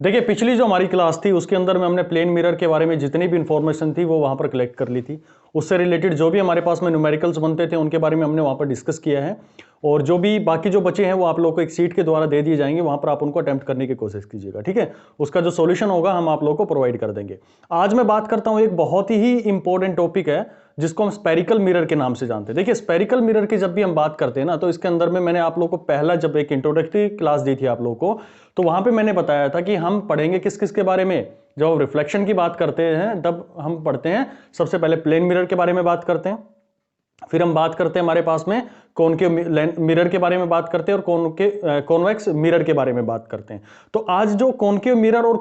देखिए पिछली जो हमारी क्लास थी उसके अंदर में हमने प्लेन मिरर के बारे में जितनी भी इंफॉर्मेशन थी वो वहां पर कलेक्ट कर ली थी। उससे रिलेटेड जो भी हमारे पास में न्यूमेरिकल्स बनते थे उनके बारे में हमने वहां पर डिस्कस किया है। और जो भी बाकी जो बचे हैं वो आप लोगों को एक सीट के द्वारा दे दिए जाएंगे, वहां पर आप उनको अटेम्प्ट करने की कोशिश कीजिएगा, ठीक है। उसका जो सॉल्यूशन होगा हम आप लोगों को प्रोवाइड कर देंगे। आज मैं बात करता हूं, एक बहुत ही इंपॉर्टेंट टॉपिक है जिसको हम स्पेरिकल मिरर के नाम से जानते हैं। देखिए स्पेरिकल मिरर की जब भी हम बात करते हैं ना, तो इसके अंदर में मैंने आप लोगों को पहला जब एक इंट्रोडक्टरी क्लास दी थी आप लोगों को, तो वहां पे मैंने बताया था कि हम पढ़ेंगे किस किस के बारे में। जब हम रिफ्लेक्शन की बात करते हैं तब हम पढ़ते हैं सबसे पहले प्लेन मिरर के बारे में बात करते हैं, फिर हम बात करते हैं हमारे पास में कॉनकेव मिरर के बारे में बात करते हैं और कॉन्वेक्स मिरर के बारे में बात करते हैं। तो आज जो कॉनकेव मिरर और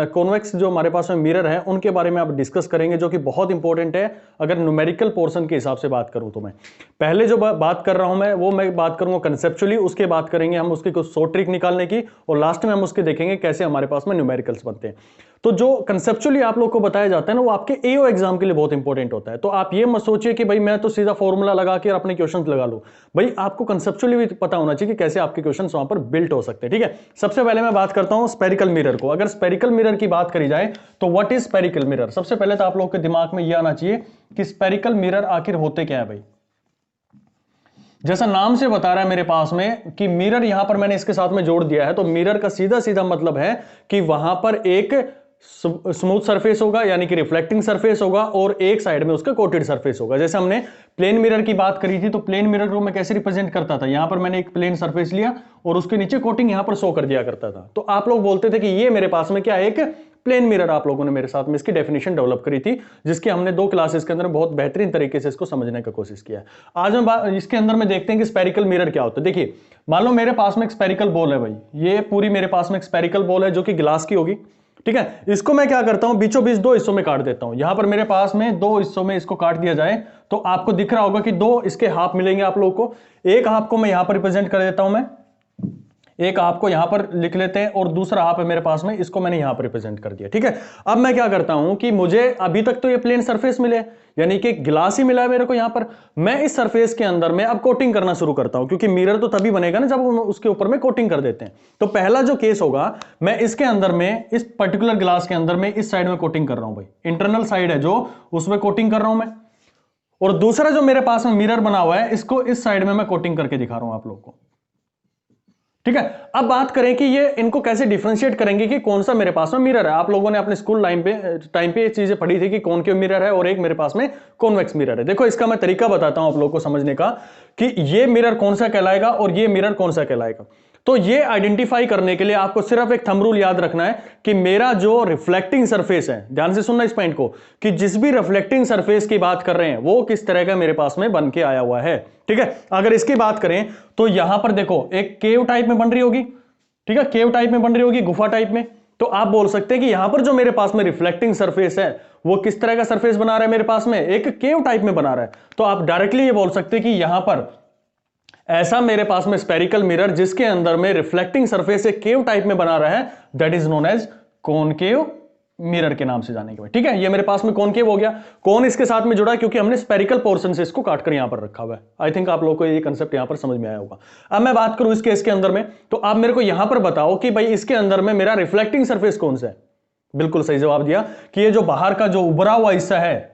कॉन्वेक्स जो हमारे पास में मिरर है उनके बारे में आप डिस्कस करेंगे, जो कि बहुत इंपॉर्टेंट है अगर न्यूमेरिकल पोर्शन के हिसाब से बात करूं तो। मैं पहले जो बात कर रहा हूं मैं बात करूंगा कंसेप्चुअली, उसके बात करेंगे हम उसकी कुछ शॉर्ट ट्रिक निकालने की, और लास्ट में हम उसके देखेंगे कैसे हमारे पास में न्यूमेरिकल्स बनते हैं। तो जो कंसेप्चुअली आप लोग को बताया जाता है ना, वो आपके एओ एग्जाम के लिए बहुत इंपॉर्टेंट होता है। तो आप ये मत सोचिए कि भाई मैं तो सीधा फॉर्मूला लगा के अपने क्वेश्चंस लगा लूं। भाई आपको कंसेप्चुअली भी पता होना चाहिए कि कैसे आपके क्वेश्चंस वहां पर बिल्ट हो सकते हैं, ठीक है। सबसे पहले मैं बात करता हूं स्पेरिकल मिरर को। अगर स्पेरिकल मिरर की बात करी जाए तो व्हाट इज स्पेरिकल मिरर, सबसे पहले तो आप लोग के दिमाग में यह आना चाहिए कि स्पेरिकल मिरर आखिर होते क्या है। भाई जैसा नाम से बता रहा है मेरे पास में कि मिरर, यहां पर मैंने इसके साथ में जोड़ दिया है, तो मिरर का सीधा सीधा मतलब है कि वहां पर एक स्मूथ सरफेस होगा यानी कि रिफ्लेक्टिंग सरफेस होगा, और एक साइड में उसका कोटेड सरफेस होगा। जैसे हमने प्लेन मिरर की बात करी थी, तो प्लेन मिरर को मैं कैसे रिप्रेजेंट करता था, यहां पर मैंने एक प्लेन सरफेस लिया और उसके नीचे कोटिंग यहां पर शो कर दिया करता था। तो आप लोग बोलते थे कि ये मेरे पास में क्या है, एक प्लेन मिरर। आप लोगों ने मेरे साथ में इसकी डेफिनेशन डेवलप करी थी, जिसकी हमने 2 क्लासेस के अंदर बहुत बेहतरीन तरीके से इसको समझने की कोशिश किया है। आज हम इसके अंदर में देखते हैं कि स्पेरिकल मिरर क्या होता है। देखिए मान लो मेरे पास में एक स्पेरिकल बॉल है, भाई ये पूरी मेरे पास में एक स्पेरिकल बॉल है जो कि ग्लास की होगी, ठीक है। इसको मैं क्या करता हूं, बीचों बीच 2 हिस्सों में काट देता हूं। यहां पर मेरे पास में 2 हिस्सों में इसको काट दिया जाए तो आपको दिख रहा होगा कि 2 इसके हाफ मिलेंगे आप लोगों को। एक हाफ को मैं यहां पर रिप्रेजेंट कर देता हूं, मैं एक हाफ को यहां पर लिख लेते हैं और दूसरा हाफ है मेरे पास में, इसको मैंने यहां पर रिप्रेजेंट कर दिया, ठीक है। अब मैं क्या करता हूं कि मुझे अभी तक तो ये प्लेन सरफेस मिले, यानी कि ग्लास ही मिला है मेरे को यहां पर। मैं इस सरफेस के अंदर में अब कोटिंग करना शुरू करता हूं, क्योंकि मिरर तो तभी बनेगा ना जब हम उसके ऊपर में कोटिंग कर देते हैं। तो पहला जो केस होगा, मैं इसके अंदर में इस पर्टिकुलर ग्लास के अंदर में इस साइड में कोटिंग कर रहा हूं, भाई इंटरनल साइड है जो, उसमें कोटिंग कर रहा हूं मैं। और दूसरा जो मेरे पास में मिरर बना हुआ है, इसको इस साइड में मैं कोटिंग करके दिखा रहा हूं आप लोग को, ठीक है। अब बात करें कि ये इनको कैसे डिफरेंशिएट करेंगे कि कौन सा मेरे पास में मिरर है। आप लोगों ने अपने स्कूल टाइम पे ये चीजें पढ़ी थी कि कॉनकेव मिरर है और एक मेरे पास में कॉन्वेक्स मिरर है। देखो इसका मैं तरीका बताता हूं आप लोगों को समझने का कि ये मिरर कौन सा कहलाएगा और ये मिरर कौन सा कहलाएगा। तो ये आइडेंटिफाई करने के लिए आपको सिर्फ एक थंब रूल याद रखना है कि मेरा जो रिफ्लेक्टिंग सरफेस है, ध्यान से सुनना इस पॉइंट को, कि जिस भी रिफ्लेक्टिंग सरफेस की बात कर रहे हैं वो किस तरह का मेरे पास में बन के आया हुआ है, ठीक है। अगर इसकी बात करें तो यहां पर देखो एक केव टाइप में बन रही होगी, ठीक है, केव टाइप में बन रही होगी, गुफा टाइप में। तो आप बोल सकते हैं कि यहां पर जो मेरे पास में रिफ्लेक्टिंग सरफेस है वो किस तरह का सरफेस बना रहा है, मेरे पास में एक केव टाइप में बना रहा है। तो आप डायरेक्टली ये बोल सकते हैं कि यहां पर ऐसा मेरे पास में स्पेरिकल मिरर जिसके अंदर में रिफ्लेक्टिंग सरफेस एक केव टाइप में बना रहा है, that is known as concave mirror के नाम से जानेंगे, ठीक है। ये मेरे पास में कॉनकेव हो गया, कौन इसके साथ में जुड़ा क्योंकि हमने स्पेरिकल पोर्शन से इसको काटकर यहां पर रखा हुआ है। आई थिंक आप लोगों को ये कंसेप्ट यहां पर समझ में आया होगा। अब मैं बात करूं इस केस के अंदर में, तो आप मेरे को यहां पर बताओ कि भाई इसके अंदर में मेरा रिफ्लेक्टिंग सरफेस कौन सा है। बिल्कुल सही जवाब दिया कि ये जो बाहर का जो उभरा हुआ हिस्सा है,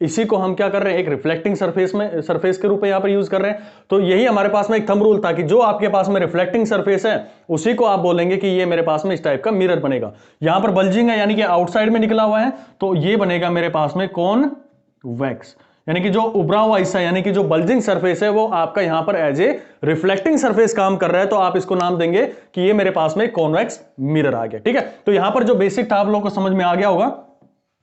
इसी को हम क्या कर रहे हैं, एक रिफ्लेक्टिंग सरफेस के रूप में यहां पर यूज कर रहे हैं। तो यही हमारे पास में एक थंब रूल था कि जो आपके पास में रिफ्लेक्टिंग सरफेस है उसी को आप बोलेंगे कि ये मेरे पास में इस टाइप का मिरर बनेगा। यहां पर बल्जिंग है यानी कि आउटसाइड में निकला हुआ है, तो ये बनेगा मेरे पास में कॉनवेक्स, यानी कि जो उभरा हुआ हिस्सा यानी कि जो बल्जिंग सरफेस है वो आपका यहां पर एज ए रिफ्लेक्टिंग सरफेस काम कर रहा है। तो आप इसको नाम देंगे कि ये मेरे पास में कॉन्वेक्स मिरर आ गया, ठीक है। तो यहां पर जो बेसिक था आप लोगों को समझ में आ गया होगा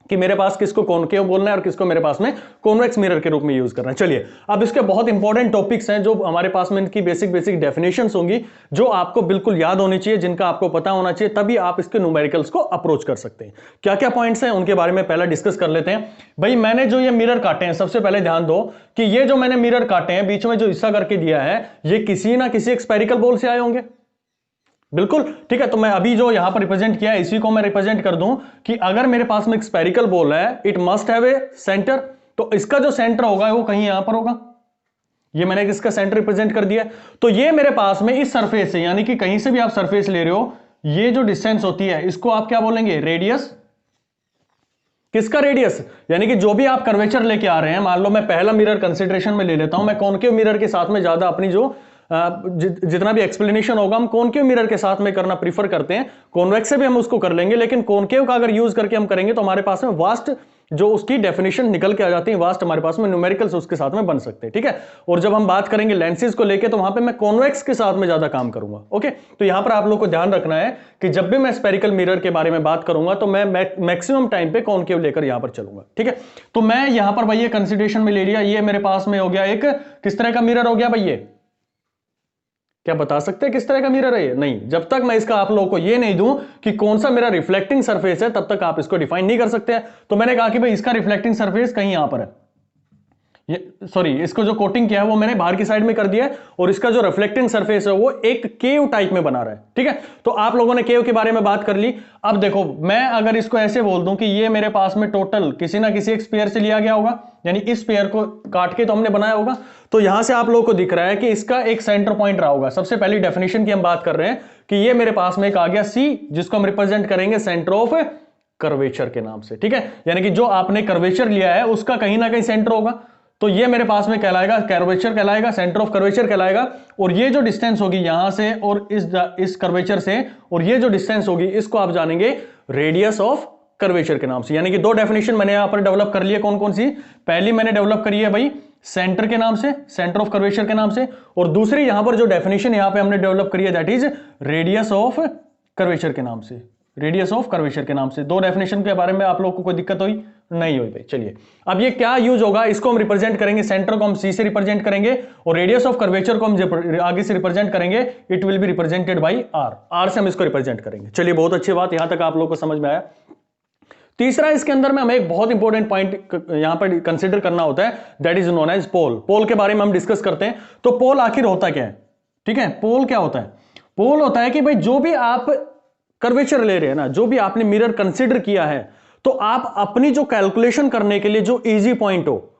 कि मेरे पास किसको कॉनकेव बोलना है और किसको मेरे पास में कॉन्वेक्स मिरर के रूप में यूज करना है। चलिए अब इसके बहुत इंपॉर्टेंट टॉपिक्स हैं जो हमारे पास में इनकी बेसिक डेफिनेशंस होंगी, जो आपको बिल्कुल याद होनी चाहिए, जिनका आपको पता होना चाहिए, तभी आप इसके न्यूमेरिकल्स को अप्रोच कर सकते हैं। क्या क्या पॉइंट्स हैं उनके बारे में पहला डिस्कस कर लेते हैं। भाई मैंने जो ये मिरर काटे हैं, सबसे पहले ध्यान दो कि ये जो मैंने मिरर काटे हैं, बीच में जो हिस्सा करके दिया है, ये किसी ना किसी एक स्पेरिकल बॉल से आए होंगे, बिल्कुल, ठीक है। तो मैं अभी जो यहां पर रिप्रेजेंट किया है इसी को मैं रिप्रेजेंट कर दूं कि अगर मेरे पास में एक स्पेरिकल बॉल है, it must have a centre, तो इसका जो सेंटर होगा वो कहीं यहां पर होगा। ये मैंने इसका सेंटर रिप्रेजेंट कर दिया। तो ये मेरे पास में इस सरफेस से, यानी कि कहीं से भी आप सरफेस ले रहे हो, ये जो डिस्टेंस होती है इसको आप क्या बोलेंगे, रेडियस। किसका रेडियस, यानी कि जो भी आप कर्वेचर लेके आ रहे हैं, मान लो मैं पहला मिरर कंसीडरेशन में ले लेता हूं, मैं कॉनकेव मिरर के साथ में ज्यादा अपनी जो जितना भी एक्सप्लेनेशन होगा हम कॉनकेव मिरर के साथ में करना प्रीफर करते हैं। कॉन्वेक्स से भी हम उसको कर लेंगे, लेकिन कॉनकेव का अगर यूज करके हम करेंगे तो हमारे पास में वास्ट जो उसकी डेफिनेशन निकल के आ जाती है, वास्ट हमारे पास में न्यूमेरिकल्स उसके साथ में बन सकते हैं, ठीक है। और जब हम बात करेंगे लेंसेज को लेके तो वहां पे मैं कॉन्वेक्स के साथ में ज्यादा काम करूंगा, ओके। तो यहां पर आप लोग को ध्यान रखना है कि जब भी मैं स्पेरिकल मिरर के बारे में बात करूंगा तो मैं मैक्सिमम टाइम पे कॉनकेव लेकर यहां पर चलूंगा, ठीक है। तो मैं यहां पर भाई ये कंसीडरेशन में ले लिया, ये मेरे पास में हो गया एक किस तरह का मिरर हो गया भाई, ये क्या बता सकते हैं किस तरह का मिरर है ये? नहीं, जब तक मैं इसका आप लोगों को ये नहीं दूं कि कौन सा मेरा रिफ्लेक्टिंग सरफेस है तब तक आप इसको डिफाइन नहीं कर सकते हैं। तो मैंने कहा कि भाई इसका रिफ्लेक्टिंग सरफेस कहीं यहां पर है, ये सॉरी इसको जो कोटिंग किया है वो मैंने बाहर की साइड में कर दिया है, और इसका जो रिफ्लेक्टिंग सरफेस है वो एक केव टाइप में बना रहा है, ठीक है। तो आप लोगों ने केव के बारे में बात कर ली। अब देखो मैं अगर इसको ऐसे बोल दूं कि ये मेरे पास में टोटल किसी ना किसी एक स्पेयर से लिया गया होगा, यानी इस स्पेयर को काट के तो हमने बनाया होगा, तो यहां से आप लोगों को दिख रहा है कि इसका एक सेंटर पॉइंट रहा होगा। सबसे पहली डेफिनेशन की हम बात कर रहे हैं कि ये मेरे पास में एक आ गया सी, जिसको हम रिप्रेजेंट करेंगे सेंटर ऑफ कर्वेचर के नाम से, ठीक है। यानी कि जो आपने कर्वेचर लिया है उसका कहीं ना कहीं सेंटर होगा, तो ये मेरे पास में कहलाएगा कर्वेचर कहलाएगा, सेंटर ऑफ कर्वेचर कहलाएगा। और ये जो डिस्टेंस होगी यहां से और इस कर्वेचर से, और ये जो डिस्टेंस होगी इसको आप जानेंगे रेडियस ऑफ कर्वेचर के नाम से। यानी कि दो डेफिनेशन मैंने यहां पर डेवलप कर लिया, कौन कौन सी? पहली मैंने डेवलप करी है भाई सेंटर के नाम से, सेंटर ऑफ कर्वेचर के नाम से, और दूसरी यहां पर जो डेफिनेशन यहां पे हमने डेवलप करी है that is radius of curvature के नाम से, रेडियस ऑफ कर्वेचर के नाम से। दो डेफिनेशन के बारे में आप लोगों को कोई दिक्कत हुई नहीं हुई भाई। चलिए अब ये क्या यूज होगा, इसको हम रिप्रेजेंट करेंगे, सेंटर को हम सी से रिप्रेजेंट करेंगे और रेडियस ऑफ कर्वेचर को हम आगे से रिप्रेजेंट करेंगे, it will be represented by R, R से हम इसको रिप्रेजेंट करेंगे। चलिए बहुत अच्छी बात, यहां तक आप लोगों को समझ में आया। तीसरा इसके अंदर में हमें एक बहुत इंपॉर्टेंट पॉइंट यहां पर कंसीडर करना होता है, दैट इज नोन एज पोल। पोल के बारे में हम डिस्कस करते हैं। तो पोल आखिर होता क्या है, ठीक है। पोल क्या होता है? पोल होता है कि भाई जो भी आप कर्वेचर ले रहे हैं ना, जो भी आपने मिरर कंसीडर किया है, तो आप अपनी जो कैलकुलेशन करने के लिए जो इजी पॉइंट हो,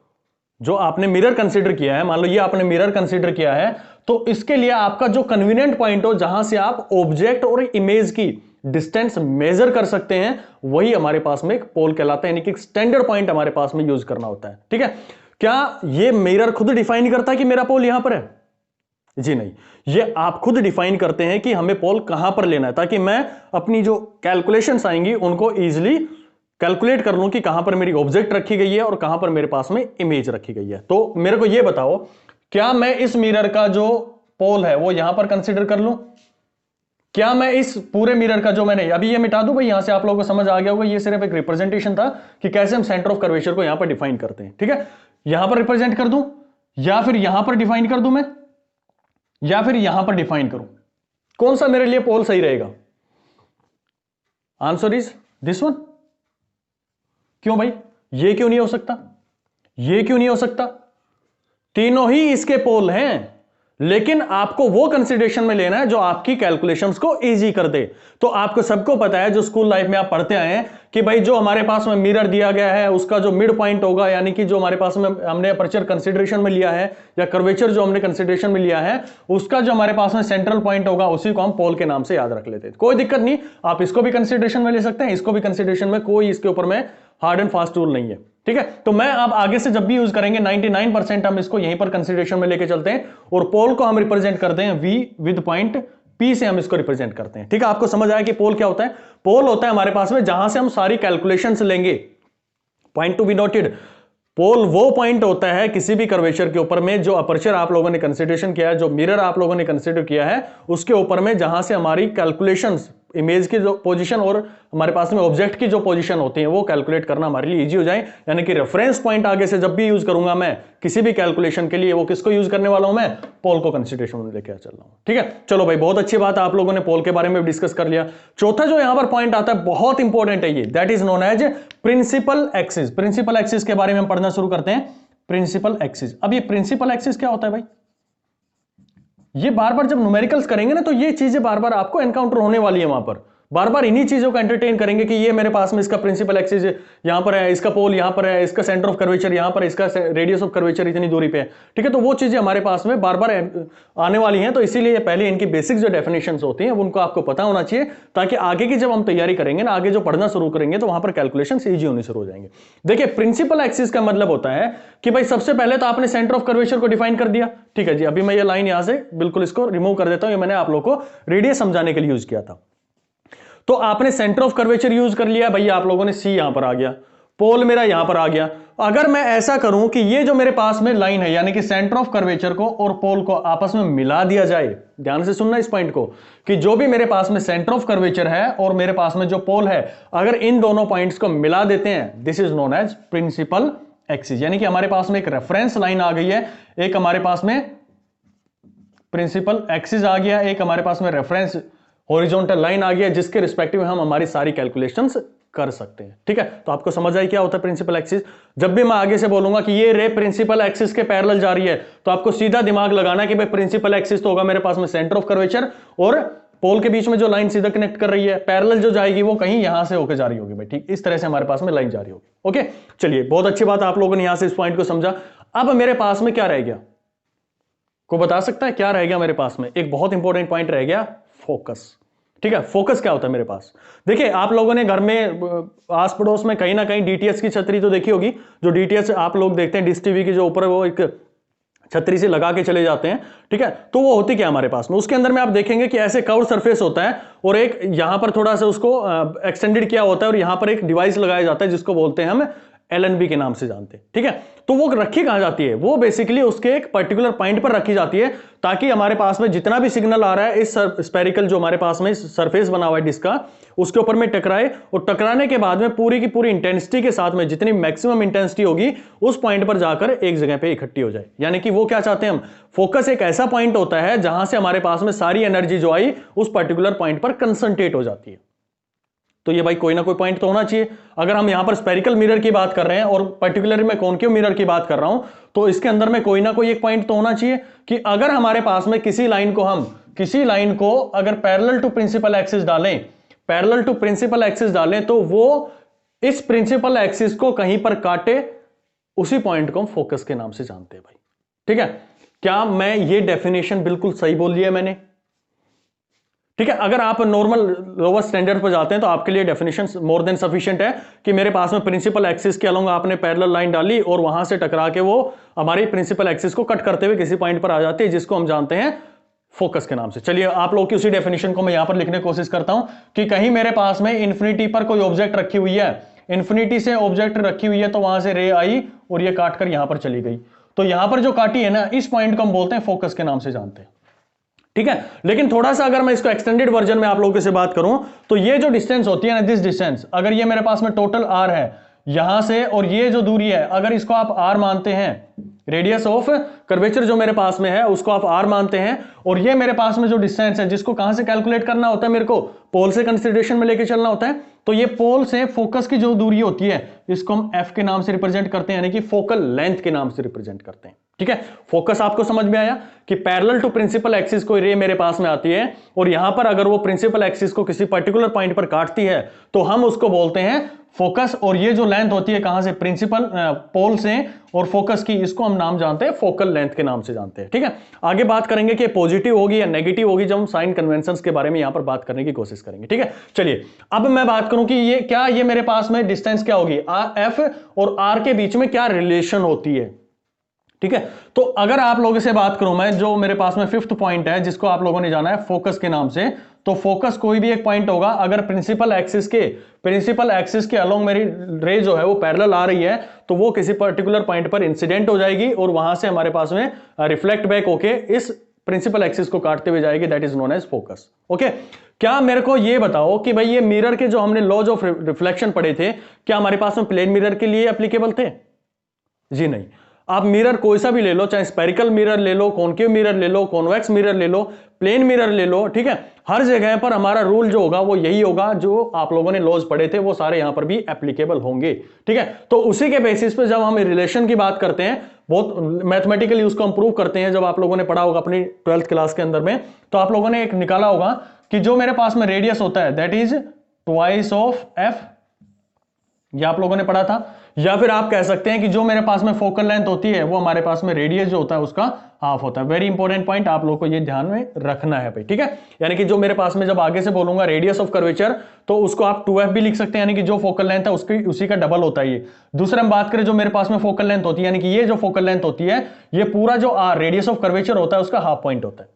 जो आपने मिरर कंसीडर किया है, मान लो ये आपने मिरर कंसीडर किया है, तो इसके लिए आपका जो कन्वीनियंट पॉइंट हो जहां से आप ऑब्जेक्ट और इमेज की डिस्टेंस मेजर कर सकते हैं, वही हमारे पास में एक पोल कहलाता है, यानी कि स्टैंडर्ड पॉइंट हमारे पास में यूज करना होता है, ठीक है। क्या ये मिरर खुद डिफाइन करता है कि मेरा पोल यहां पर है? जी नहीं, ये आप खुद डिफाइन करते हैं कि हमें पोल कहां पर लेना है, ताकि मैं अपनी जो कैलकुलेशंस आएंगी उनको इजीली कैलकुलेट कर लूं कि कहां पर मेरी ऑब्जेक्ट रखी गई है और कहां पर मेरे पास में इमेज रखी गई है। तो मेरे को यह बताओ, क्या मैं इस मिरर का जो पोल है वो यहां पर कंसीडर कर लूं? क्या मैं इस पूरे मिरर का जो मैंने अभी ये मिटा दूं भाई, यहां से आप लोगों को समझ आ गया होगा, ये सिर्फ एक रिप्रेजेंटेशन था कि कैसे हम सेंटर ऑफ कर्वेचर को यहां पर डिफाइन करते हैं, ठीक है। यहां पर रिप्रेजेंट कर दूं, या फिर यहां पर डिफाइन कर दूं मैं, या फिर यहां पर डिफाइन करूं? कौन सा मेरे लिए पोल सही रहेगा? Answer is this one. क्यों भाई, ये क्यों नहीं हो सकता, ये क्यों नहीं हो सकता? तीनों ही इसके पोल हैं, लेकिन आपको वो कंसीडरेशन में लेना है जो आपकी कैलकुलेशंस को इजी कर दे। तो आपको सबको पता है, जो स्कूल लाइफ में आप पढ़ते आए हैं, कि भाई जो हमारे पास में मिरर दिया गया है उसका जो मिड पॉइंट होगा, यानी कि जो हमारे पास में हमने अपर्चर कंसीडरेशन में लिया है या कर्वेचर जो हमने कंसीडरेशन में लिया है, उसका जो हमारे पास में सेंट्रल पॉइंट होगा उसी को हम पोल के नाम से याद रख लेते हैं। कोई दिक्कत नहीं, आप इसको भी कंसीडरेशन में ले सकते हैं, इसको भी कंसीडरेशन में, कोई इसके ऊपर में हार्ड एंड फास्ट रूल नहीं है, ठीक है। तो मैं अब आगे से जब भी यूज करेंगे 99% हम इसको यहीं पर कंसीडरेशन में लेके चलते हैं, और पोल को हम रिप्रेजेंट करते हैं V विद पॉइंट P से हम इसको रिप्रेजेंट करते हैं, ठीक है। आपको समझ आया कि पोल क्या होता है? पोल होता है हमारे पास में जहां से हम सारी कैलकुलेशंस लेंगे। पॉइंट टू बी नोटेड, पोल वो पॉइंट होता है किसी भी कर्वेचर के ऊपर में जो अपर्चर आप लोगों ने कंसीडरेशन किया है, जो मिरर आप लोगों ने कंसीडर किया है, उसके ऊपर में जहां से हमारी कैलकुलेशंस, इमेज की जो पोजीशन और हमारे पास में ऑब्जेक्ट की जो पोजीशन होती है वो कैलकुलेट करना हमारे लिए इजी हो जाए। यानी कि रेफरेंस पॉइंट आगे से जब भी यूज करूंगा मैं किसी भी कैलकुलेशन के लिए, वो किसको यूज करने वाला हूं मैं? पोल को कंसीडरेशन में लेकर चल रहा हूं, ठीक है। चलो भाई, बहुत अच्छी बात है, आप लोगों ने पोल के बारे में डिस्कस कर लिया। चौथा जो यहां पर पॉइंट आता है, बहुत इंपॉर्टेंट है ये, that is known as principal axis. Principal axis के बारे में हम पढ़ना शुरू करते हैं। प्रिंसिपल एक्सिस, अब ये प्रिंसिपल एक्सिस क्या होता है भाई? ये बार बार जब न्यूमेरिकल्स करेंगे ना तो ये चीजें बार बार आपको एनकाउंटर होने वाली है वहां पर। बार बार इन्हीं चीजों को एंटरटेन करेंगे कि ये मेरे पास में इसका प्रिंसिपल एक्सिस यहां पर है, इसका पोल यहां पर है, इसका सेंटर ऑफ कर्वेचर यहां पर है, इसका रेडियस ऑफ कर्वेचर इतनी दूरी पे है, ठीक है। तो वो चीजें हमारे पास में बार बार आने वाली हैं, तो इसीलिए पहले इनकी बेसिक जो डेफिनेशंस होती हैं उनको आपको पता होना चाहिए, ताकि आगे की जब हम तैयारी करेंगे ना, आगे जो पढ़ना शुरू करेंगे तो वहां पर कैलकुलेशन ईजी होने शुरू हो जाएंगे। देखिए प्रिंसिपल एक्सिस का मतलब होता है कि भाई सबसे पहले तो आपने सेंटर ऑफ कर्वेचर को डिफाइन कर दिया, ठीक है जी। अभी मैं ये लाइन यहां से बिल्कुल इसको रिमूव कर देता हूं, ये मैंने आप लोगों को रेडियस समझाने के लिए यूज किया था। तो आपने सेंटर ऑफ कर्वेचर यूज कर लिया भैया, आप लोगों ने सी यहां पर आ गया, पोल मेरा यहां पर आ गया। अगर मैं ऐसा करूं कि ये जो मेरे पास में लाइन है, यानी कि सेंटर ऑफ कर्वेचर को और पोल को आपस में मिला दिया जाए, ध्यान से सुनना इस पॉइंट को, कि जो भी मेरे पास में सेंटर ऑफ कर्वेचर है और मेरे पास में जो पोल है, अगर इन दोनों पॉइंट्स को मिला देते हैं, this is known as principal axis. यानी कि हमारे पास में एक रेफरेंस लाइन आ गई है, एक हमारे पास में प्रिंसिपल एक्सिस आ गया, एक हमारे पास में रेफरेंस हॉरिजॉन्टल लाइन आ गया, जिसके रिस्पेक्टिव हम हमारी सारी कैलकुलेशंस कर सकते हैं, ठीक है। तो आपको समझ आई क्या होता है प्रिंसिपल एक्सिस। जब भी मैं आगे से बोलूंगा कि ये रे प्रिंसिपल एक्सिस के पैरेलल जा रही है, तो आपको सीधा दिमाग लगाना है कि भाई प्रिंसिपल एक्सिस तो होगा मेरे पास में सेंटर ऑफ कर्वेचर और पोल के बीच में जो लाइन सीधा कनेक्ट कर रही है, पैरेलल जो जाएगी वो कहीं यहां से होकर जा रही होगी भाई, ठीक। इस तरह से हमारे पास में लाइन जा रही होगी। ओके चलिए, बहुत अच्छी बात आप लोगों ने यहां से इस पॉइंट को समझा। अब मेरे पास में क्या रह गया, को बता सकता है क्या रह गया मेरे पास में? एक बहुत इंपॉर्टेंट पॉइंट रह गया, फोकस, ठीक है। फोकस क्या होता है मेरे पास? देखिए आप लोगों ने घर में आस पड़ोस में कहीं ना कहीं डीटीएच की छतरी तो देखी होगी, जो डीटीएच आप लोग देखते हैं डिश टीवी की, जो ऊपर वो एक छतरी से लगा के चले जाते हैं, ठीक है। तो वो होती क्या हमारे पास में, उसके अंदर में आप देखेंगे कि ऐसे कर्व सरफेस होता है और एक यहां पर थोड़ा सा उसको एक्सटेंडेड किया होता है और यहां पर एक डिवाइस लगाया जाता है जिसको बोलते हैं हम एलएनबी के नाम से जानते हैं, ठीक है। तो वो रखी कहां जाती है? वो बेसिकली उसके एक पर्टिकुलर पॉइंट पर रखी जाती है, ताकि हमारे पास में जितना भी सिग्नल आ रहा है इस स्पेरिकल जो हमारे पास में सरफेस बना हुआ है डिस्क का, उसके ऊपर में टकराए, और टकराने के बाद में पूरी की पूरी इंटेंसिटी के साथ में जितनी मैक्सिमम इंटेंसिटी होगी उस पॉइंट पर जाकर एक जगह पे इकट्ठी हो जाए। यानी कि वो क्या चाहते हैं हम, फोकस एक ऐसा पॉइंट होता है जहां से हमारे पास में सारी एनर्जी जो आई उस पर्टिकुलर पॉइंट पर कंसंट्रेट हो जाती है। तो ये भाई कोई ना कोई पॉइंट तो होना चाहिए। अगर हम यहां पर स्पेरिकल मिरर की बात कर रहे हैं और पर्टिकुलरली मैं कॉनकेव मिरर की बात कर रहा हूं, तो इसके अंदर में कोई ना कोई एक पॉइंट तो होना चाहिए कि अगर हमारे पास में किसी लाइन को अगर पैरेलल टू प्रिंसिपल एक्सिस डालें, तो वो इस प्रिंसिपल एक्सिस को कहीं पर काटे, उसी पॉइंट को हम फोकस के नाम से जानते हैं भाई, ठीक है। क्या मैं ये डेफिनेशन बिल्कुल सही बोल दिया मैंने? ठीक है। अगर आप नॉर्मल लोअर स्टैंडर्ड पर जाते हैं तो आपके लिए डेफिनेशन मोर देन सफिशिएंट है कि मेरे पास में प्रिंसिपल एक्सिस के अलोंग आपने पैरेलल लाइन डाली और वहां से टकरा के वो हमारी प्रिंसिपल एक्सिस को कट करते हुए किसी पॉइंट पर आ जाती है, जिसको हम जानते हैं फोकस के नाम से। चलिए आप लोग की उसी डेफिनेशन को मैं यहां पर लिखने की कोशिश करता हूं कि कहीं मेरे पास में इन्फिनिटी पर कोई ऑब्जेक्ट रखी हुई है, इन्फिनिटी से ऑब्जेक्ट रखी हुई है, तो वहां से रे आई और ये काट कर यहां पर चली गई, तो यहां पर जो काटी है ना, इस पॉइंट को हम बोलते हैं फोकस के नाम से जानते हैं, ठीक है। लेकिन थोड़ा सा अगर मैं इसको एक्सटेंडेड वर्जन में आप लोगों से बात करूं, तो ये जो डिस्टेंस होती है ना, दिस डिस्टेंस, अगर ये मेरे पास में टोटल आर है यहां से, और ये जो दूरी है अगर इसको आप आर मानते हैं, रेडियस ऑफ कर्वेचर जो मेरे पास में है उसको आप आर मानते हैं, और ये मेरे पास में जो डिस्टेंस है जिसको कहां से कैलकुलेट करना होता है, मेरे को पोल से कंसिडरेशन में लेके चलना होता है, तो ये पोल से फोकस की जो दूरी होती है इसको हम एफ के नाम से रिप्रेजेंट करते हैं, यानी कि फोकल लेंथ के नाम से रिप्रेजेंट करते हैं, ठीक है। फोकस आपको समझ में आया कि पैरेलल टू प्रिंसिपल एक्सिस कोई रे मेरे पास में आती है और यहां पर अगर वो प्रिंसिपल एक्सिस को किसी पर्टिकुलर पॉइंट पर काटती है तो हम उसको बोलते हैं फोकस, और ये जो लेंथ होती है कहां से, प्रिंसिपल पोल से और फोकस की, इसको हम नाम जानते हैं फोकल लेंथ के नाम से जानते हैं, ठीक है। आगे बात करेंगे कि पॉजिटिव होगी या नेगेटिव होगी जब हम साइन कन्वेंशंस के बारे में यहां पर बात करने की कोशिश करेंगे, ठीक है। चलिए अब मैं बात करूं कि ये क्या, ये मेरे पास में डिस्टेंस क्या होगी, एफ और आर के बीच में क्या रिलेशन होती है, ठीक है। तो अगर आप लोगों से बात करूं मैं, जो मेरे पास में फिफ्थ पॉइंट है जिसको आप लोगों ने जाना है फोकस के नाम से, तो फोकस कोई भी एक पॉइंट होगा अगर प्रिंसिपल एक्सिस के अलोंग मेरी रे जो है वो पैरेलल आ रही है, तो वो किसी पर्टिकुलर पॉइंट पर इंसिडेंट हो जाएगी और वहां से हमारे पास में रिफ्लेक्ट बैक होके इस प्रिंसिपल एक्सिस को काटते हुए जाएगी, that is known as focus. Okay, क्या मेरे को ये बताओ कि भाई ये मिरर के जो हमने लॉज ऑफ रिफ्लेक्शन पढ़े थे, क्या हमारे पास में प्लेन मिरर के लिए एप्लीकेबल थे? जी नहीं। आप मिरर कोई सा भी ले लो, चाहे स्पेरिकल मिरर ले लो, कॉनकेव मिरर ले लो, कॉन्वेक्स मिरर ले लो, प्लेन मिरर ले लो, ठीक है, हर जगह पर हमारा रूल जो होगा वो यही होगा, जो आप लोगों ने लॉज पढ़े थे वो सारे यहां पर भी एप्लीकेबल होंगे, ठीक है। तो उसी के बेसिस पे जब हम रिलेशन की बात करते हैं, बहुत मैथमेटिकली उसको हम प्रूव करते हैं, जब आप लोगों ने पढ़ा होगा अपनी 12th क्लास के अंदर में, तो आप लोगों ने एक निकाला होगा कि जो मेरे पास में रेडियस होता है that is twice of F, ये आप लोगों ने पढ़ा था। या फिर आप कह सकते हैं कि जो मेरे पास में फोकल लेंथ होती है वो हमारे पास में रेडियस जो होता है उसका हाफ होता है। वेरी इंपॉर्टेंट पॉइंट, आप लोगों को ये ध्यान में रखना है भाई, ठीक है। यानी कि जो मेरे पास में जब आगे से बोलूंगा रेडियस ऑफ कर्वेचर, तो उसको आप 2f भी लिख सकते हैं, यानी कि जो फोकल लेंथ है उसकी उसी का डबल होता है ये। दूसरा हम बात करें जो मेरे पास में फोकल लेंथ होती है, यानी कि ये जो फोकल लेंथ होती है ये पूरा जो रेडियस ऑफ कर्वेचर होता है उसका हाफ पॉइंट होता है,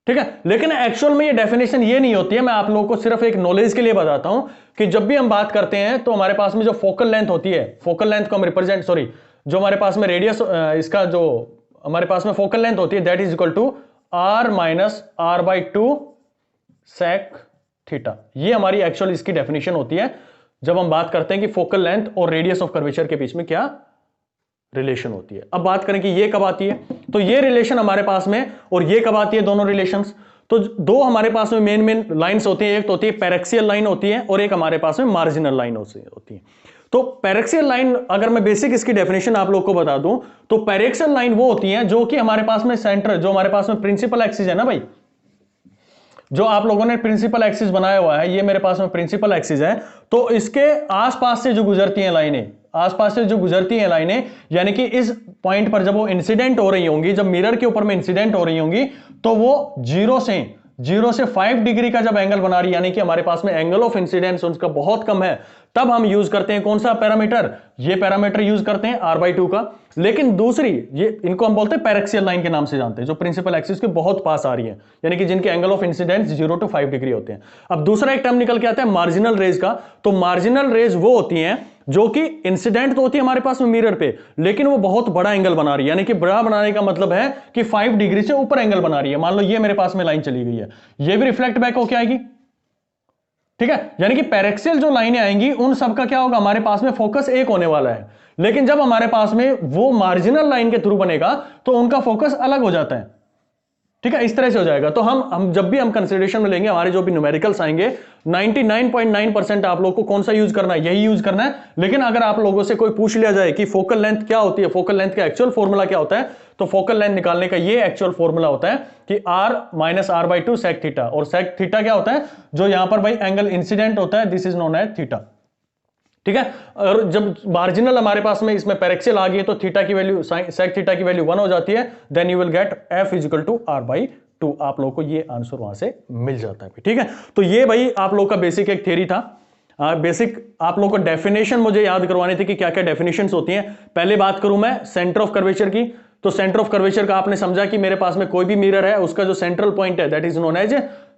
ठीक है। लेकिन एक्चुअल में ये डेफिनेशन ये नहीं होती है, मैं आप लोगों को सिर्फ एक नॉलेज के लिए बताता हूं कि जब भी हम बात करते हैं तो हमारे पास में जो फोकल लेंथ होती है, फोकल लेंथ को हम रिप्रेजेंट, सॉरी, जो हमारे पास में रेडियस, इसका जो हमारे पास में फोकल लेंथ होती है that is equal to r minus r by 2 sec theta. ये हमारी एक्चुअल इसकी डेफिनेशन होती है जब हम बात करते हैं कि फोकल लेंथ और रेडियस ऑफ कर्वेचर के बीच में क्या रिलेशन होती है। अब बात करें कि ये कब आती है, तो ये रिलेशन हमारे पास में और ये कब आती है, दोनों रिलेशंस। तो दो हमारे पास में मेन लाइंस होती हैं, एक तो होती है पैरेक्सियल लाइन होती है और एक हमारे पास में मार्जिनल लाइन होती है। तो पैरेक्सियल लाइन, अगर मैं बेसिक इसकी डेफिनेशन आप लोग को बता दूं तो पैरेक्सियल लाइन वो होती है जो कि हमारे पास में सेंटर, जो हमारे पास में प्रिंसिपल एक्सिस है ना भाई, जो आप लोगों ने प्रिंसिपल एक्सिस बनाया हुआ है, ये मेरे पास में प्रिंसिपल एक्सिस है, तो इसके आसपास से जो गुजरती हैं लाइनें, आसपास से जो गुजरती हैं लाइनें, यानी कि इस पॉइंट पर जब वो इंसिडेंट हो रही होंगी, जब मिरर के ऊपर में इंसिडेंट हो रही होंगी, तो वो जीरो से 5 डिग्री का जब एंगल बना रही, यानी कि हमारे पास में एंगल ऑफ इंसिडेंस उसका बहुत कम है, तब हम यूज करते हैं कौन सा पैरामीटर, ये पैरामीटर यूज करते हैं r/2 का। लेकिन दूसरी, ये इनको हम बोलते हैं पैरेक्सियल लाइन के नाम से जानते हैं, जो प्रिंसिपल एक्सिस के बहुत पास आ रही है, यानी कि जिनके angle of incidence 0 to 5 degree होते हैं। अब दूसरा एक टर्म निकल के आता है मार्जिनल रेज का। तो मार्जिनल रेज वो होती हैं जो कि इंसिडेंट तो होती है हमारे पास में मिरर पे, लेकिन वो बहुत बड़ा एंगल बना रही है, यानी कि बड़ा बनाने का मतलब है कि 5 डिग्री से ऊपर एंगल बना रही है। मान लो ये मेरे पास में लाइन चली गई है, ये भी रिफ्लेक्ट बैक होके आएगी, ठीक है। यानी कि पैरेक्सियल जो लाइनें आएंगी उन सब का क्या होगा, हमारे पास में फोकस एक होने वाला है। लेकिन जब हमारे पास में वो मार्जिनल लाइन के थ्रू बनेगा तो उनका फोकस अलग हो जाता है, ठीक है, इस तरह से हो जाएगा। तो हम जब भी हम कंसीडरेशन में लेंगे, हमारे जो भी न्यूमेरिकल्स आएंगे 99.9% आप लोग को कौन सा यूज करना है, यही यूज करना है। लेकिन अगर आप लोगों से कोई पूछ लिया जाए कि फोकल लेंथ क्या होती है, फोकल लेंथ का एक्चुअल फॉर्मूला क्या होता है, तो फोकल लेंथ निकालने का ये एक्चुअल फॉर्मूला होता है कि r minus r/2 sec theta. और sec थीटा क्या होता है, जो यहां पर भाई एंगल इंसिडेंट होता है, this is known as theta, ठीक है। और जब मार्जिनल हमारे पास में इसमें पैरेक्सियल आ गई तो थीटा की वैल्यू, sec थीटा की वैल्यू 1 हो जाती है, then you will get f is equal to r/2। आप लोगों को ये आंसर वहां से मिल जाता है, ठीक है। तो ये भाई आप लोग का बेसिक एक थ्योरी था। बेसिक आप लोगों को डेफिनेशन मुझे याद करवानी थी कि क्या क्या डेफिनेशंस होती हैं। पहले बात करूं मैं सेंटर ऑफ कर्वेचर की, तो सेंटर ऑफ कर्वेचर का आपने समझा कि मेरे पास में कोई भी मिरर है उसका जो सेंट्रल पॉइंट है that is known as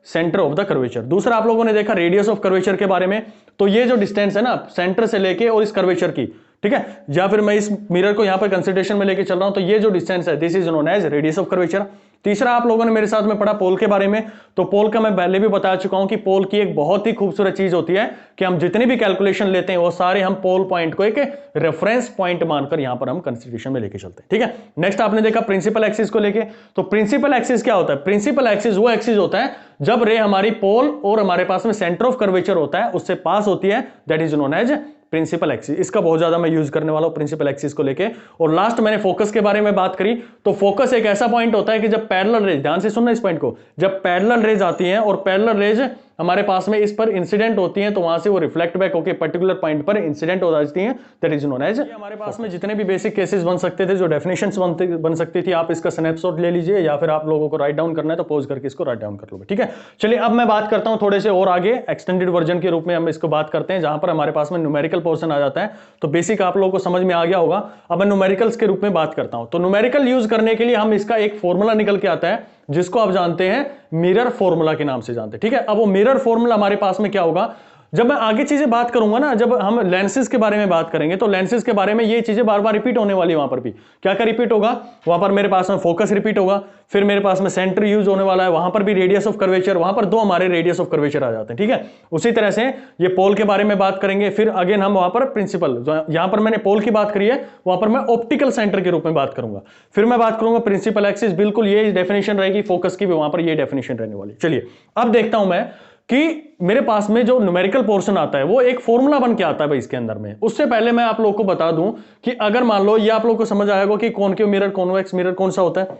centre of the curvature. दूसरा आप लोगों ने देखा रेडियस ऑफ कर्वेचर के बारे में, तो ये जो डिस्टेंस है ना सेंटर से लेके और इस कर्वेचर की, ठीक है, या फिर मैं इस मिरर को यहां पर कंसिडरेशन में लेके चल रहा हूं, तो ये जो डिस्टेंस है this is known as radius of curvature. तीसरा आप लोगों ने मेरे साथ में पढ़ा पोल के बारे में, तो पोल का मैं पहले भी बता चुका हूं कि पोल की एक बहुत ही खूबसूरत चीज होती है कि हम जितनी भी कैलकुलेशन लेते हैं वो सारे हम पोल पॉइंट को एक रेफरेंस पॉइंट मानकर यहां पर हम कंसिडरेशन में लेके चलते हैं, ठीक है। नेक्स्ट आपने देखा प्रिंसिपल एक्सिस को लेके, तो प्रिंसिपल एक्सिस क्या होता है, प्रिंसिपल एक्सिस वो एक्सिस होता है जब रे हमारी पोल और हमारे पास में सेंटर ऑफ कर्वेचर होता है उससे पास होती है, that is known as principal axis. इसका बहुत ज्यादा मैं यूज करने वाला हूं प्रिंसिपल एक्सिस को लेके। और लास्ट मैंने फोकस के बारे में बात करी, तो फोकस एक ऐसा पॉइंट होता है कि जब पैरेलल रेज, ध्यान से सुनना इस पॉइंट को, जब पैरेलल रेज आती हैं और पैरेलल रेज हमारे पास में इस पर इंसिडेंट होती हैं तो वहां से वो रिफ्लेक्ट बैक होकर पर्टिकुलर पॉइंट पर इंसिडेंट हो जाती हैं, दैट इज नोन एज। हमारे पास में जितने भी बेसिक केसेस बन सकते थे, जो डेफिनेशंस बन सकती थी, आप इसका स्नैपशॉट ले लीजिए या फिर आप लोगों को राइट डाउन करना है तो पॉज करके इसको राइट डाउन कर लो, ठीक है। चलिए अब मैं बात करता हूं थोड़े से और आगे एक्सटेंडेड वर्जन के रूप में हम इसको बात करते हैं, जहां पर हमारे पास में न्यूमेरिकल पोर्शन आ जाता है। तो बेसिक आप लोगों को समझ में आ गया होगा। अब मैं न्यूमेरिकल्स के रूप में बात करता हूं, तो न्यूमेरिकल यूज करने के लिए हम इसका एक फॉर्मूला निकल के आता है जिसको आप जानते हैं मिरर फॉर्मूला के नाम से जानते हैं, ठीक है। अब वो मिरर फॉर्मूला हमारे पास में क्या होगा, जब मैं आगे चीजें बात करूंगा ना, जब हम लेंसेज के बारे में बात करेंगे तो लेंसेज के बारे में ये चीजें बार बार रिपीट होने वाली है। वहां पर भी क्या क्या रिपीट होगा, वहां पर मेरे पास में फोकस रिपीट होगा, फिर मेरे पास में सेंटर यूज होने वाला है, वहां पर भी रेडियस ऑफ कर्वेचर, वहां पर दो हमारे रेडियस ऑफ कर्वेचर आ जाते हैं, ठीक है। उसी तरह से ये पोल के बारे में बात करेंगे, फिर अगेन हम वहां पर प्रिंसिपल, यहां पर मैंने पोल की बात करी है वहां पर मैं ऑप्टिकल सेंटर के रूप में बात करूंगा, फिर मैं बात करूंगा प्रिंसिपल एक्सिस, बिल्कुल ये डेफिनेशन रहेगी, फोकस की भी वहां पर ये डेफिनेशन रहने वाली। चलिए अब देखता हूं मैं कि मेरे पास में जो न्यूमेरिकल पोर्शन आता है वो एक फॉर्मूला बन के आता है भाई इसके अंदर में। उससे पहले मैं आप लोगों को बता दूं कि अगर मान लो ये आप लोगों को समझ आएगा कि कॉनकेव मिरर, कॉन्वेक्स मिरर कौन सा होता है,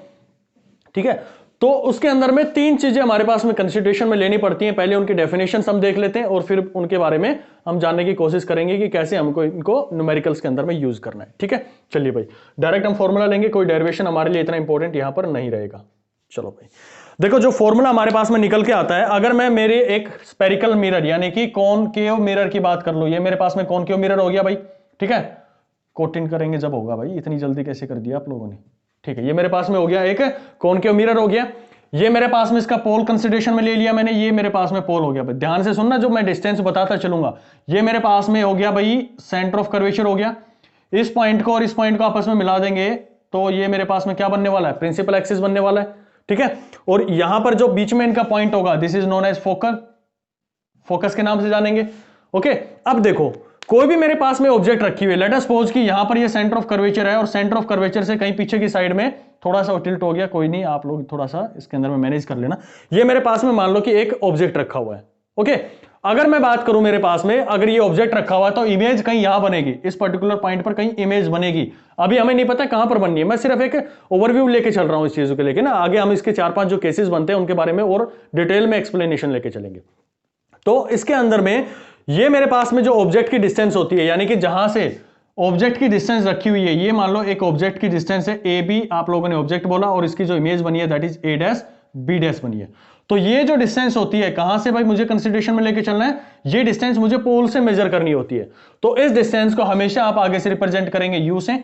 ठीक है। तो उसके अंदर में तीन चीजें हमारे पास में कंसिडरेशन में लेनी पड़ती हैं। पहले उनकी डेफिनेशन हम देख लेते हैं और फिर उनके बारे में हम जानने की कोशिश करेंगे कि कैसे हमको इनको न्यूमेरिकल्स के अंदर में यूज करना है। ठीक है, चलिए भाई डायरेक्ट हम फॉर्मूला लेंगे, कोई डेरिवेशन हमारे लिए इतना इंपॉर्टेंट यहां पर नहीं रहेगा। चलो भाई देखो, जो फॉर्मूला हमारे पास में निकल के आता है, अगर मैं मेरे एक स्पेरिकल मिरर यानी कि कॉनकेव मिरर की बात कर लूं, ये मेरे पास में कॉनकेव मिरर हो गया भाई। ठीक है, कोटिंग करेंगे जब होगा भाई, इतनी जल्दी कैसे कर दिया आप लोगों ने। ठीक है, ये मेरे पास में हो गया, एक कॉनकेव मिरर हो गया। ये मेरे पास में इसका पोल कंसिडरेशन में ले लिया मैंने, ये मेरे पास में पोल हो गया भाई। ध्यान से सुनना, जो मैं डिस्टेंस बताता चलूंगा। ये मेरे पास में हो गया भाई सेंटर ऑफ कर्वेचर हो गया। इस पॉइंट को और इस पॉइंट को आपस में मिला देंगे तो ये मेरे पास में क्या बनने वाला है, प्रिंसिपल एक्सिस बनने वाला है। ठीक है, और यहां पर जो बीच में इनका पॉइंट होगा, this is known as focal, focus के नाम से जानेंगे। ओके, अब देखो कोई भी मेरे पास में ऑब्जेक्ट रखी हुई है, लेट अस सपोज कि यहां पर ये सेंटर ऑफ कर्वेचर है और सेंटर ऑफ कर्वेचर से कहीं पीछे की साइड में थोड़ा सा टिल्ट हो गया, कोई नहीं, आप लोग थोड़ा सा इसके अंदर में मैनेज कर लेना। ये मेरे पास में मान लो कि एक ऑब्जेक्ट रखा हुआ है। ओके, अगर मैं बात करूं मेरे पास में अगर ये ऑब्जेक्ट रखा हुआ है तो इमेज कहीं यहां बनेगी, इस पर्टिकुलर पॉइंट पर कहीं इमेज बनेगी। अभी हमें नहीं पता कहां पर बननी है, मैं सिर्फ एक ओवरव्यू लेके चल रहा हूं इस चीजों के लेके ना, आगे हम इसके 4-5 जो केसेस बनते हैं उनके बारे में और डिटेल में एक्सप्लेनेशन लेके चलेंगे। तो इसके अंदर में ये मेरे पास में जो ऑब्जेक्ट की डिस्टेंस होती है, यानी कि जहां से ऑब्जेक्ट की डिस्टेंस रखी हुई है, ये मान लो एक ऑब्जेक्ट की डिस्टेंस है ए बी, आप लोगों ने ऑब्जेक्ट बोला, और इसकी जो इमेज बनी है that is a dash B dash बनी है। तो ये जो डिस्टेंस होती है, कहां से भाई मुझे कंसीडरेशन में लेके चलना है, ये डिस्टेंस मुझे पोल से मेजर करनी होती है। तो इस डिस्टेंस को हमेशा आप आगे से रिप्रेजेंट करेंगे यू से।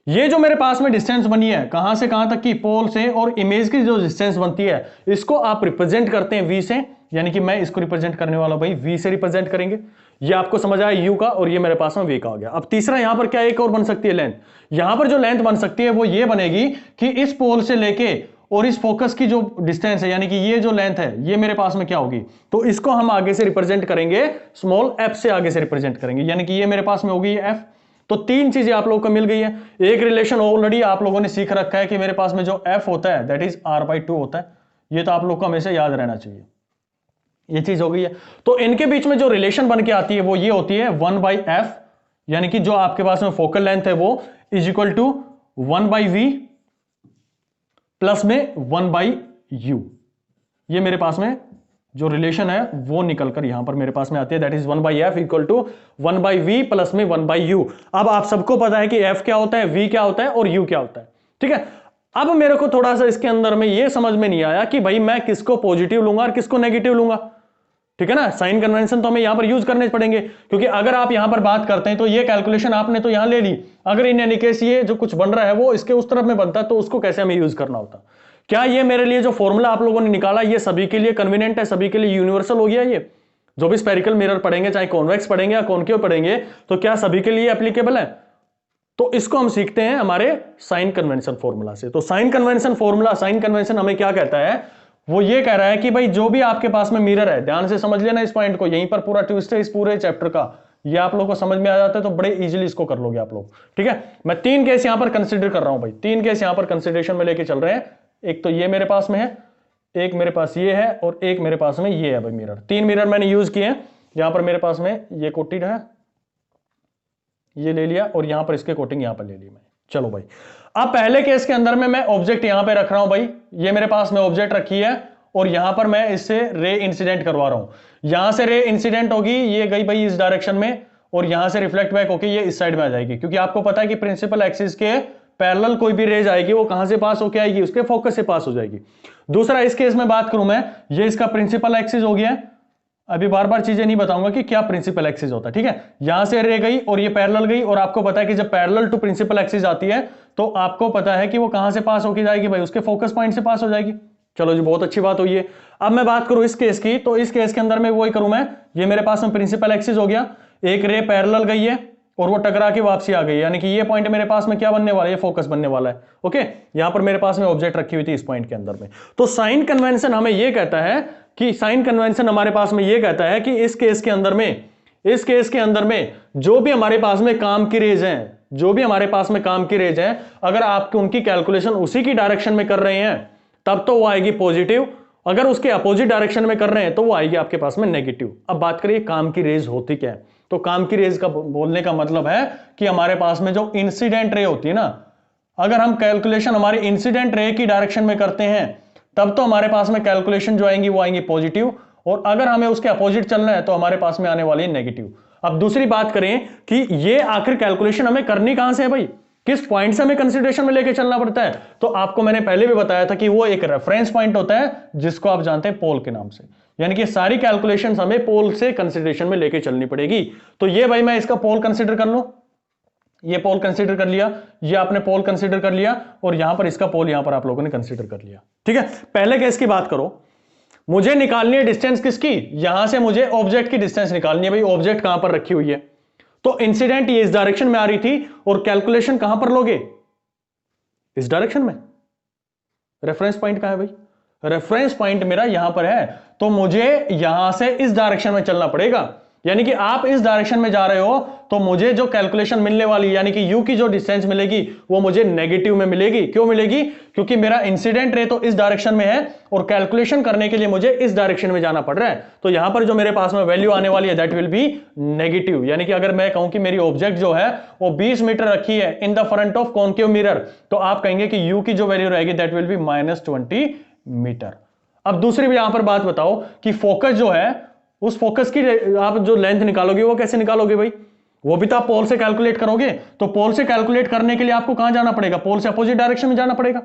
ये जो मेरे पास में डिस्टेंस बनी है कहां से कहां तक की, पोल से, और इमेज की जो डिस्टेंस बनती है इसको आप रिप्रेजेंट करते हैं वी से, यानी कि मैं इसको रिप्रेजेंट करने वाला भाई वी से रिप्रेजेंट करेंगे। ये आपको समझ आया यू का, और ये मेरे पास में वी का हो गया। अब तीसरा यहां पर क्या एक और बन सकती है लेंथ, यहां पर जो लेंथ बन सकती है वो ये बनेगी कि इस पोल से लेके और इस फोकस की जो डिस्टेंस है, यानी कि ये जो लेंथ है, ये मेरे पास में क्या होगी, तो इसको हम आगे से रिप्रेजेंट करेंगे स्मॉल एफ से, आगे से रिप्रेजेंट करेंगे, यानी कि ये मेरे पास में होगी एफ। तो तीन चीजें आप लोगों को मिल गई है। एक रिलेशन ऑलरेडी आप लोगों ने सीख रखा है कि मेरे पास में जो एफ होता है दैट इज r/2 होता है, ये तो आप लोग को हमेशा याद रहना चाहिए, ये चीज हो गई है। तो इनके बीच में जो रिलेशन बन के आती है वो ये होती है 1/f, यानी कि जो आपके पास में फोकल लेंथ है वो is equal to 1/v plus में 1/u। ये मेरे पास में जो रिलेशन है वो निकलकर यहां पर मेरे पास में आती है, that is 1/f equal to 1/v plus में 1/u। अब आप सबको पता है कि f क्या होता है, v क्या होता है और u क्या होता है। ठीक है, अब मेरे को थोड़ा सा इसके अंदर में ये समझ में नहीं आया कि भाई मैं किसको पॉजिटिव लूंगा और किसको नेगेटिव लूंगा। ठीक है ना, साइन कन्वेंशन तो हमें यहां पर यूज करने पड़ेंगे, क्योंकि अगर आप यहां पर बात करते हैं तो ये कैलकुलेशन आपने तो यहां ले ली, अगर इन एनी केस ये जो कुछ बन रहा है वो इसके उस तरफ में बनता तो उसको कैसे हमें यूज करना होता। क्या ये मेरे लिए जो फॉर्मूला आप लोगों ने निकाला ये सभी के लिए कन्वीनियंट है, सभी के लिए यूनिवर्सल हो गया? ये जो भी स्पेरिकल मिरर पढ़ेंगे, चाहे कॉन्वेक्स पढ़ेंगे या कॉनकेव पढ़ेंगे, तो क्या सभी के लिए एप्लीकेबल है? तो इसको हम सीखते हैं हमारे साइन कन्वेंशन फॉर्मूला से। तो sign convention formula, sign convention हमें क्या कहता है, वो ये कह रहा है कि भाई जो भी आपके पास में मिरर है, ध्यान से समझ लेना इस पॉइंट को, यहीं पर पूरा ट्विस्ट है इस पूरे चैप्टर का, ये आप लोगों को समझ में आ जाता है तो बड़े इजीली इसको कर लोगे आप लोग। ठीक है, मैं तीन केस यहां पर कंसिडर कर रहा हूं भाई, तीन केस यहां पर कंसिडरेशन में लेके चल रहे हैं। एक तो ये मेरे पास में है, एक मेरे पास ये है, और एक मेरे पास में ये है भाई मिरर। तीन मिरर मैंने यूज किए हैं। यहां पर मेरे पास में ये कोटेड है, ये ले लिया, और यहां पर इसके कोटिंग यहां पर ले ली मैं। चलो भाई, अब पहले केस के अंदर में मैं ऑब्जेक्ट यहां पे रख रहा हूं भाई, ये मेरे पास में ऑब्जेक्ट रखी है और यहां पर मैं इससे रे इंसिडेंट करवा रहा हूं। यहां से रे इंसिडेंट होगी, ये गई भाई इस डायरेक्शन में, और यहां से रिफ्लेक्ट बैक होकर ये इस साइड में आ जाएगी, क्योंकि आपको पता है कि प्रिंसिपल एक्सिस के पैरेलल कोई भी रेज आएगी वो कहां से पास होकर आएगी, उसके फोकस से पास हो जाएगी। दूसरा इस केस में बात करूं मैं, ये इसका प्रिंसिपल एक्सिस हो गया। अभी बार बार चीजें नहीं बताऊंगा कि क्या प्रिंसिपल एक्सिस होता है। ठीक है, यहां से रे गई और ये पैरेलल गई, और आपको पता है कि जब पैरेलल टू प्रिंसिपल एक्सिस आती है तो आपको पता है कि वो कहां से पास होकर जाएगी भाई, उसके फोकस पॉइंट से पास हो जाएगी। चलो जी, बहुत अच्छी बात हुई है। अब मैं बात करूं इस केस की, तो इस केस के अंदर में वही करूं मैं, ये मेरे पास में प्रिंसिपल एक्सिस हो गया, एक रे पैरेलल गई है और वो टकरा के वापसी आ गई, यानी कि ये पॉइंट मेरे पास में क्या बनने वाला है, ये फोकस बनने वाला है। ओके, यहां पर मेरे पास में ऑब्जेक्ट रखी हुई थी इस पॉइंट के अंदर में। तो साइन कन्वेंशन हमें ये कहता है कि साइन कन्वेंशन हमारे पास में ये कहता है कि इस केस के अंदर में, इस केस के अंदर में जो भी हमारे पास में काम की रेज है, जो भी हमारे पास में काम की रेज है, अगर आपको उनकी कैलकुलेशन उसी की डायरेक्शन में कर रहे हैं तब तो वो आएगी पॉजिटिव, अगर उसके अपोजिट डायरेक्शन में कर रहे हैं तो वो आएगी आपके पास में नेगेटिव। अब बात करिए काम की रेज होती क्या है, तो काम की रेज का बोलने का मतलब है कि हमारे पास में जो इंसिडेंट रे होती है ना, अगर हम कैलकुलेशन हमारे इंसिडेंट रे की डायरेक्शन में करते हैं तब तो हमारे पास में कैलकुलेशन जो आएंगी वो आएंगी पॉजिटिव, और अगर हमें उसके अपोजिट चलना है तो हमारे पास में आने वाली है नेगेटिव। अब दूसरी बात करें कि ये आखिर कैलकुलेशन हमें करनी कहां से है भाई, किस पॉइंट से हमें कंसीडरेशन में लेके चलना पड़ता है, तो आपको मैंने पहले भी बताया था कि वो एक रेफरेंस पॉइंट होता है जिसको आप जानते हैं पोल के नाम से, यानी कि सारी कैलकुलेशंस हमें पोल से कंसीडरेशन में लेके चलनी पड़ेगी। तो ये भाई मैं इसका पोल कंसीडर कर लूं, ये पोल कंसीडर कर लिया, ये आपने पोल कंसीडर कर लिया, और यहां पर इसका पोल यहां पर आप लोगों ने कंसीडर कर लिया। ठीक है, पहले केस की बात करो, मुझे निकालनी है डिस्टेंस किसकी, यहां से मुझे ऑब्जेक्ट की डिस्टेंस निकालनी है भाई, ऑब्जेक्ट कहां पर रखी हुई है, तो इंसिडेंट ये इस डायरेक्शन में आ रही थी, और कैलकुलेशन कहां पर लोगे, इस डायरेक्शन में। रेफरेंस पॉइंट कहां है भाई, रेफरेंस पॉइंट मेरा यहां पर है, तो मुझे यहां से इस डायरेक्शन में चलना पड़ेगा, यानी कि आप इस डायरेक्शन में जा रहे हो तो मुझे जो कैलकुलेशन मिलने वाली यानी कि यू की जो डिस्टेंस मिलेगी वो मुझे नेगेटिव में मिलेगी। क्यों मिलेगी, क्योंकि मेरा इंसिडेंट रे तो इस डायरेक्शन में है और कैलकुलेशन करने के लिए मुझे इस डायरेक्शन में जाना पड़ रहा है, तो यहां पर जो मेरे पास में वैल्यू आने वाली है दैट विल बी नेगेटिव। यानी कि अगर मैं कहूं कि मेरी ऑब्जेक्ट जो है वो 20 मीटर रखी है इन the front of concave mirror, तो आप कहेंगे कि यू की जो वैल्यू रहेगी दैट विल बी -20 मीटर। अब दूसरी भी यहां पर बात बताओ कि फोकस जो है, उस फोकस की आप जो लेंथ निकालोगे वो कैसे निकालोगे भाई, वो भी तो आप पोल से कैलकुलेट करोगे, तो पोल से कैलकुलेट करने के लिए आपको कहां जाना पड़ेगा, पोल से अपोजिट डायरेक्शन में जाना पड़ेगा,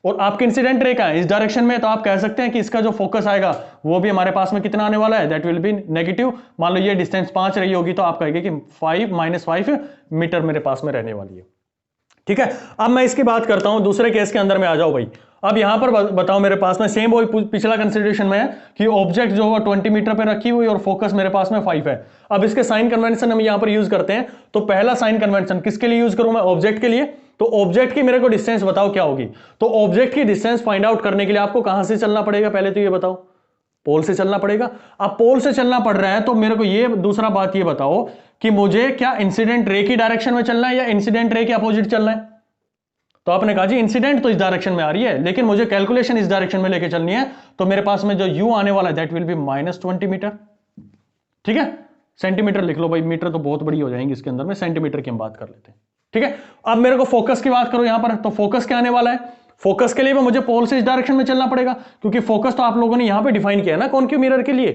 और आपके इंसिडेंट रे का है इस डायरेक्शन में, तो आप कह सकते हैं कि इसका जो फोकस आएगा वो भी हमारे पास में कितना आने वाला है, दैट विल बी नेगेटिव। मान लो ये डिस्टेंस 5 रही होगी तो आप कहेंगे कि 5 मीटर मेरे पास में रहने वाली है। ठीक है, अब मैं इसकी बात करता हूं दूसरे केस के अंदर में आ जाओ भाई। अब यहां पर बताओ मेरे पास में सेम वही पिछला कंसीडरेशन में है कि ऑब्जेक्ट जो है 20 मीटर पे रखी हुई और फोकस मेरे पास में 5 है। अब इसके साइन कन्वेंशन हम यहां पर यूज करते हैं, तो पहला साइन कन्वेंशन किसके लिए यूज करूं मैं, ऑब्जेक्ट के लिए, तो ऑब्जेक्ट की मेरे को डिस्टेंस बताओ क्या होगी, तो ऑब्जेक्ट की डिस्टेंस फाइंड आउट करने के लिए आपको कहां से चलना पड़ेगा, पहले तो ये बताओ, पोल से चलना पड़ेगा। अब पोल से चलना पड़ रहा है तो मेरे को ये दूसरा बात ये बताओ कि मुझे क्या इंसिडेंट रे की डायरेक्शन में चलना है या इंसिडेंट रे के अपोजिट चलना है, तो आपने कहा जी इंसिडेंट तो इस डायरेक्शन में आ रही है लेकिन मुझे कैलकुलेशन इस डायरेक्शन में लेके चलनी है, तो मेरे पास में जो u आने वाला है दैट विल बी -20 मीटर। ठीक है, सेंटीमीटर लिख लो भाई, मीटर तो बहुत बड़ी हो जाएंगी इसके अंदर में, सेंटीमीटर की हम बात कर लेते हैं। ठीक है, अब मेरे को फोकस की बात करो यहां पर, तो फोकस क्या आने वाला है, फोकस के लिए भी मुझे पोल से इस डायरेक्शन में चलना पड़ेगा, क्योंकि फोकस तो आप लोगों ने यहां पे डिफाइन किया है ना कॉनकेव मिरर के लिए,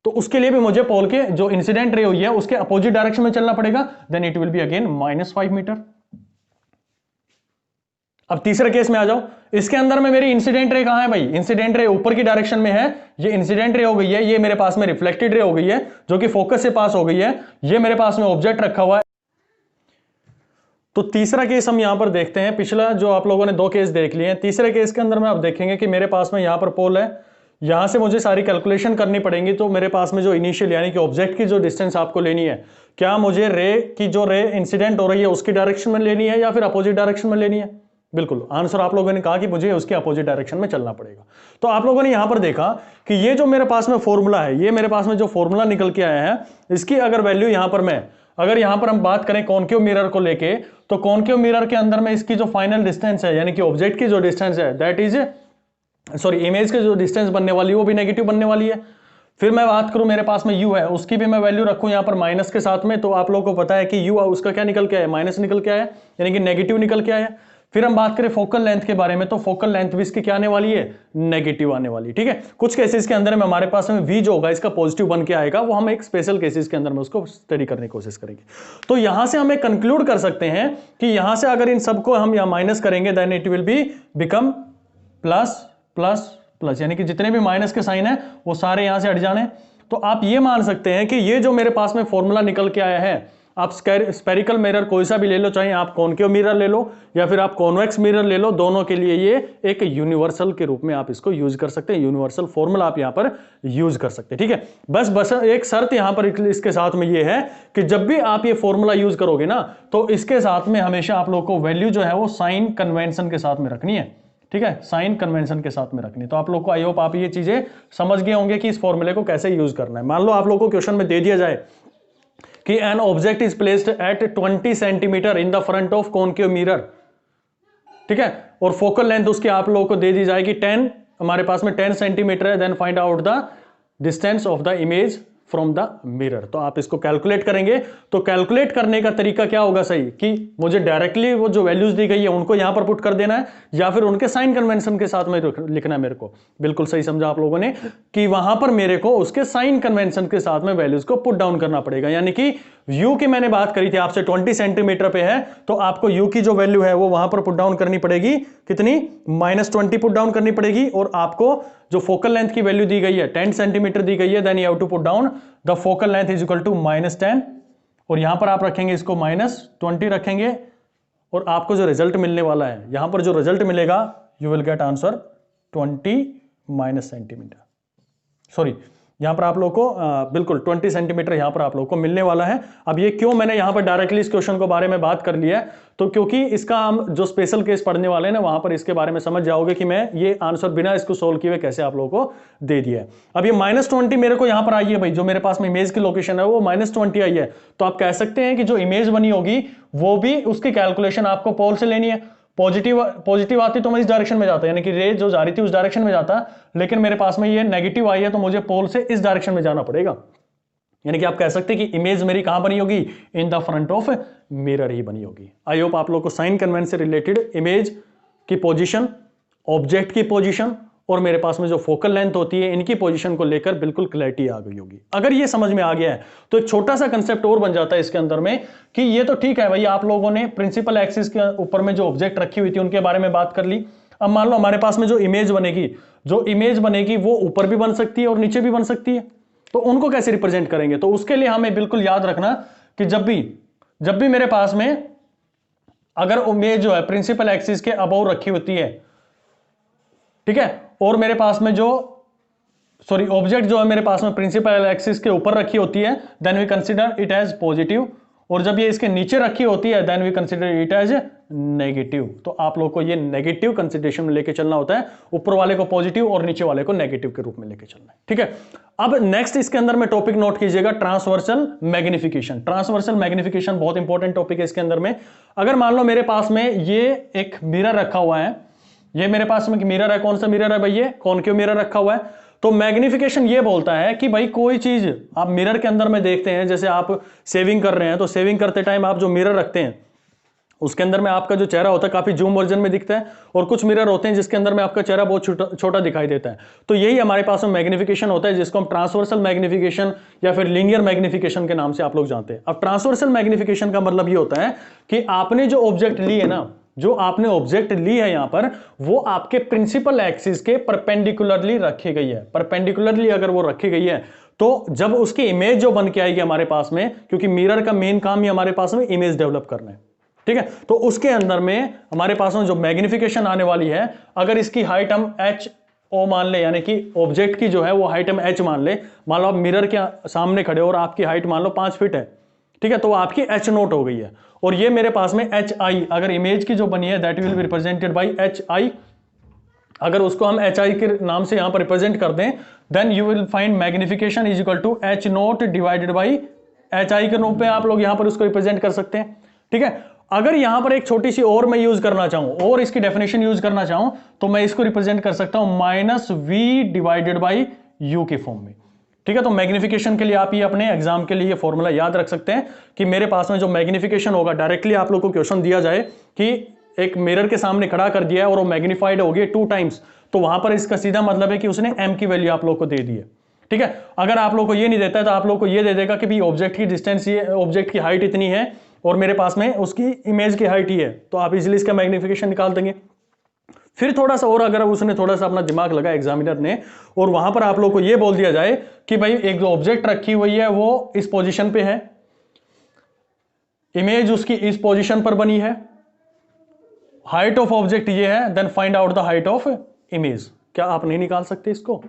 तो उसके लिए भी मुझे पोल के जो इंसिडेंट रे हुई है उसके अपोजिट डायरेक्शन में चलना पड़ेगा, then it will be again -5 metre. अब तीसरे केस में आ जाओ, इसके अंदर में मेरी इंसिडेंट रे कहां है भाई, इंसिडेंट रे ऊपर की डायरेक्शन में है, ये इंसिडेंट रे हो गई है, ये मेरे पास में रिफ्लेक्टेड रे हो गई है जो कि फोकस से पास हो गई है, ये मेरे पास में ऑब्जेक्ट रखा हुआ है। तो तीसरा केस हम यहां पर देखते हैं, पिछला जो आप लोगों ने 2 केस देख लिए हैं, तीसरे केस के अंदर में आप देखेंगे कि मेरे पास में यहां पर पोल है, यहां से मुझे सारी कैलकुलेशन करनी पड़ेगी, तो मेरे पास में जो इनिशियल यानी कि ऑब्जेक्ट की जो डिस्टेंस आपको लेनी है, क्या मुझे रे की जो रे इंसिडेंट हो रही है उसकी डायरेक्शन में लेनी है या फिर अपोजिट डायरेक्शन में लेनी है, बिल्कुल आंसर आप लोगों ने कहा कि मुझे उसके अपोजिट डायरेक्शन में चलना पड़ेगा। तो आप लोगों ने यहां पर देखा कि ये जो मेरे पास में फॉर्मूला है, ये मेरे पास में जो फॉर्मूला निकल के आया है, इसकी अगर वैल्यू यहां पर मैं अगर यहां पर हम बात करें कॉनकेव मिरर को लेके, तो कॉनकेव मिरर के अंदर में इसकी जो फाइनल डिस्टेंस है यानी कि ऑब्जेक्ट की जो डिस्टेंस है दैट इज इमेज की जो डिस्टेंस बनने वाली है वो भी नेगेटिव बनने वाली है। फिर मैं बात करूं मेरे पास में u है, उसकी भी मैं वैल्यू रखूं यहां पर माइनस के साथ में, तो आप लोगों को पता है कि u उसका क्या निकल के आया, माइनस निकल के आया, यानी कि नेगेटिव निकल के आया। फिर हम बात करें फोकल लेंथ के बारे में, तो फोकल लेंथ भी इसकी क्या आने वाली है, नेगेटिव आने वाली। ठीक है, कुछ केसेस के अंदर में हमारे पास में v जो होगा इसका पॉजिटिव बन के आएगा, वो हम एक स्पेशल केसेस के अंदर में उसको स्टडी करने की कोशिश करेंगे। तो यहां से हम कंक्लूड कर सकते हैं कि यहां से अगर इन सबको हम यहां माइनस करेंगे then it will be become plus plus plus, यानी कि जितने भी माइनस के साइन है वो सारे यहां से हट जाने। तो आप ये मान सकते हैं कि ये जो मेरे पास में फॉर्मूला निकल के आया है, आप स्पेरिकल मिरर कोई सा भी ले लो, चाहे आप कॉनकेव मिरर ले लो या फिर आप कॉन्वेक्स मिरर ले लो, दोनों के लिए ये एक यूनिवर्सल के रूप में आप इसको यूज कर सकते हैं, यूनिवर्सल फॉर्मूला आप यहां पर यूज कर सकते हैं। ठीक है, बस एक शर्त यहां पर इसके साथ में ये है कि जब भी आप ये फॉर्मूला यूज करोगे ना, तो इसके साथ में हमेशा आप लोग को वैल्यू जो है वो साइन कन्वेंशन के साथ में रखनी है। ठीक है, साइन कन्वेंशन के साथ में रखनी। तो आप लोग को आई होप आप ये चीजें समझ गए होंगे कि इस फॉर्मूले को कैसे यूज करना है। मान लो आप लोग को क्वेश्चन में दे दिया जाए कि an object is placed at 20 centimetre in the front of concave mirror, ठीक है, और फोकल लेंथ उसकी आप लोगों को दे दी जाएगी 10, हमारे पास में 10 सेंटीमीटर है, then find out the distance of the image from the mirror. तो आप इसको कैलकुलेट करेंगे, तो कैलकुलेट करने का तरीका क्या होगा सही, कि मुझे डायरेक्टली वो जो वैल्यूज दी गई है उनको यहां पर पुट कर देना है, या फिर उनके साइन कन्वेंशन के साथ में लिखना है मेरे को। बिल्कुल सही समझा आप लोगों ने कि वहां पर मेरे को उसके साइन कन्वेंशन के साथ में वैल्यूज को पुट डाउन करना पड़ेगा। यानी कि u की मैंने बात करी थी आपसे 20 सेंटीमीटर पे है, तो आपको u की जो वैल्यू है वो वहां पर पुट डाउन करनी पड़ेगी, कितनी, -20 पुट डाउन करनी पड़ेगी। और आपको जो फोकल लेंथ की वैल्यू दी गई है 10 सेंटीमीटर दी गई है, then you have to put down the focal length is equal to -10, और यहां पर आप रखेंगे इसको -20 रखेंगे, और आपको जो रिजल्ट मिलने वाला है, यहां पर जो रिजल्ट मिलेगा you will get answer 20 centimetre, sorry यहां पर आप लोग को बिल्कुल 20 सेंटीमीटर यहां पर आप लोग को मिलने वाला है। अब ये क्यों मैंने यहां पर डायरेक्टली इस क्वेश्चन के बारे में बात कर लिया है, तो क्योंकि इसका हम जो स्पेशल केस पढ़ने वाले हैं ना, वहां पर इसके बारे में समझ जाओगे कि मैं ये आंसर बिना इसको सोल्व किए कैसे आप लोगों को दे दिया है। अब ये -20 मेरे को यहां पर आई है भाई, जो मेरे पास में इमेज की लोकेशन है वो -20 आई है, तो आप कह सकते हैं कि जो इमेज बनी होगी वो भी उसकी कैलकुलेशन आपको पोल से लेनी है। पॉजिटिव आती तो मैं इस डायरेक्शन में जाता, यानी कि रे जो जा रही थी उस डायरेक्शन में जाता, लेकिन मेरे पास में ये नेगेटिव आई है तो मुझे पोल से इस डायरेक्शन में जाना पड़ेगा। यानी कि आप कह सकते हैं कि इमेज मेरी कहां बनी होगी, in the front of mirror ही बनी होगी। आई होप आप लोग को साइन कन्वेंशन से रिलेटेड इमेज की पोजीशन, ऑब्जेक्ट की पोजीशन और मेरे पास में जो फोकल लेंथ होती है इनकी पोजीशन को लेकर बिल्कुल क्लैरिटी आ गई होगी। अगर ये समझ में आ गया है तो एक छोटा सा कंसेप्ट और बन जाता है इसके अंदर में कि ये तो ठीक है भाई, आप लोगों ने प्रिंसिपल एक्सिस के ऊपर में जो ऑब्जेक्ट रखी हुई थी उनके बारे में बात कर ली। अब मान लो हमारे पास में जो इमेज बनेगी वो ऊपर भी बन सकती है और नीचे भी बन सकती है, तो उनको कैसे रिप्रेजेंट करेंगे। तो उसके लिए हमें बिल्कुल याद रखना कि जब भी मेरे पास में अगर इमेज जो है प्रिंसिपल एक्सिस के अबव रखी होती है, ठीक है, और मेरे पास में ऑब्जेक्ट जो है मेरे पास में प्रिंसिपल एक्सिस के ऊपर रखी होती है, then we consider it as positive, और जब ये इसके नीचे रखी होती है then we consider it as negative. तो आप लोग को ये नेगेटिव कंसीडरेशन में लेके चलना होता है, ऊपर वाले को पॉजिटिव और नीचे वाले को नेगेटिव के रूप में लेके चलना है, ठीक है। अब नेक्स्ट इसके अंदर में टॉपिक नोट कीजिएगा, ट्रांसवर्सल मैग्निफिकेशन। ट्रांसवर्सल मैग्निफिकेशन बहुत इंपॉर्टेंट टॉपिक है इसके अंदर में। अगर मान लो मेरे पास में ये एक मिरर रखा हुआ है, ये मेरे पास में मिरर है, कौन सा मिरर है भाई, ये कॉनकेव मिरर रखा हुआ है। तो मैग्निफिकेशन ये बोलता है कि भाई कोई चीज आप मिरर के अंदर में देखते हैं, जैसे आप शेविंग कर रहे हैं तो शेविंग करते टाइम आप जो मिरर रखते हैं उसके अंदर में आपका जो चेहरा होता है काफी जूम वर्जन में दिखता है, और कुछ मिरर होते हैं जिसके अंदर में आपका चेहरा बहुत छोटा दिखाई देता है। तो यही हमारे पास में मैग्निफिकेशन होता है, जिसको हम ट्रांसवर्सल मैग्निफिकेशन या फिर लीनियर मैग्निफिकेशन के नाम से आप लोग जानते हैं। अब ट्रांसवर्सल मैग्निफिकेशन का मतलब ये होता है कि आपने जो ऑब्जेक्ट ली है ना, जो आपने ऑब्जेक्ट ली है यहां पर, वो आपके प्रिंसिपल एक्सिस के परपेंडिकुलरली रखी गई है। परपेंडिकुलरली अगर वो रखी गई है तो जब उसकी इमेज जो बन के आएगी हमारे पास में, क्योंकि मिरर का मेन काम ही हमारे पास में इमेज डेवलप करना है, ठीक है, तो उसके अंदर में हमारे पास में जो मैग्निफिकेशन आने वाली है, अगर इसकी हाइट हम h o मान ले, यानी कि ऑब्जेक्ट की जो है वो हाइट हम h मान ले, मान लो आप मिरर के सामने खड़े हो और आपकी हाइट मान लो 5 फीट है, ठीक है, तो आपकी h0 हो गई है, और ये मेरे पास में hi, अगर इमेज की जो बनी है that will be represented bye hi, अगर उसको हम hi के नाम से यहां पर रिप्रेजेंट कर दें, then you will find magnification is equal to h0 divided by hi के रूप में आप लोग यहां पर उसको रिप्रेजेंट कर सकते हैं, ठीक है। अगर यहां पर एक छोटी सी और मैं यूज करना चाहूं और इसकी डेफिनेशन यूज करना चाहूं तो मैं इसको रिप्रेजेंट कर सकता हूं -v डिवाइडेड बाय u के फॉर्म में, ठीक है। तो मैग्निफिकेशन के लिए आप ये अपने एग्जाम के लिए ये फॉर्मूला याद रख सकते हैं कि मेरे पास में जो मैग्निफिकेशन होगा, डायरेक्टली आप लोग को क्वेश्चन दिया जाए कि एक मिरर के सामने खड़ा कर दिया है और वो मैग्नीफाइड हो गया 2 टाइम्स, तो वहां पर इसका सीधा मतलब है कि उसने m की वैल्यू आप लोग को दे दी है, ठीक है। अगर आप लोग को ये नहीं देता है तो आप लोग को ये दे देगा कि भाई ऑब्जेक्ट की डिस्टेंस, ये ऑब्जेक्ट की हाइट इतनी है और मेरे पास में उसकी इमेज की हाइट ही है, तो आप इजिली इसका मैग्निफिकेशन निकाल देंगे। फिर थोड़ा सा और अगर उसने थोड़ा सा अपना दिमाग लगा एग्जामिनर ने, और वहां पर आप लोग को यह बोल दिया जाए कि भाई एक जो ऑब्जेक्ट रखी हुई है वो इस पोजीशन पे है, इमेज उसकी इस पोजीशन पर बनी है, हाइट ऑफ ऑब्जेक्ट ये है, then find out the height of image. क्या आप नहीं निकाल सकते इसको?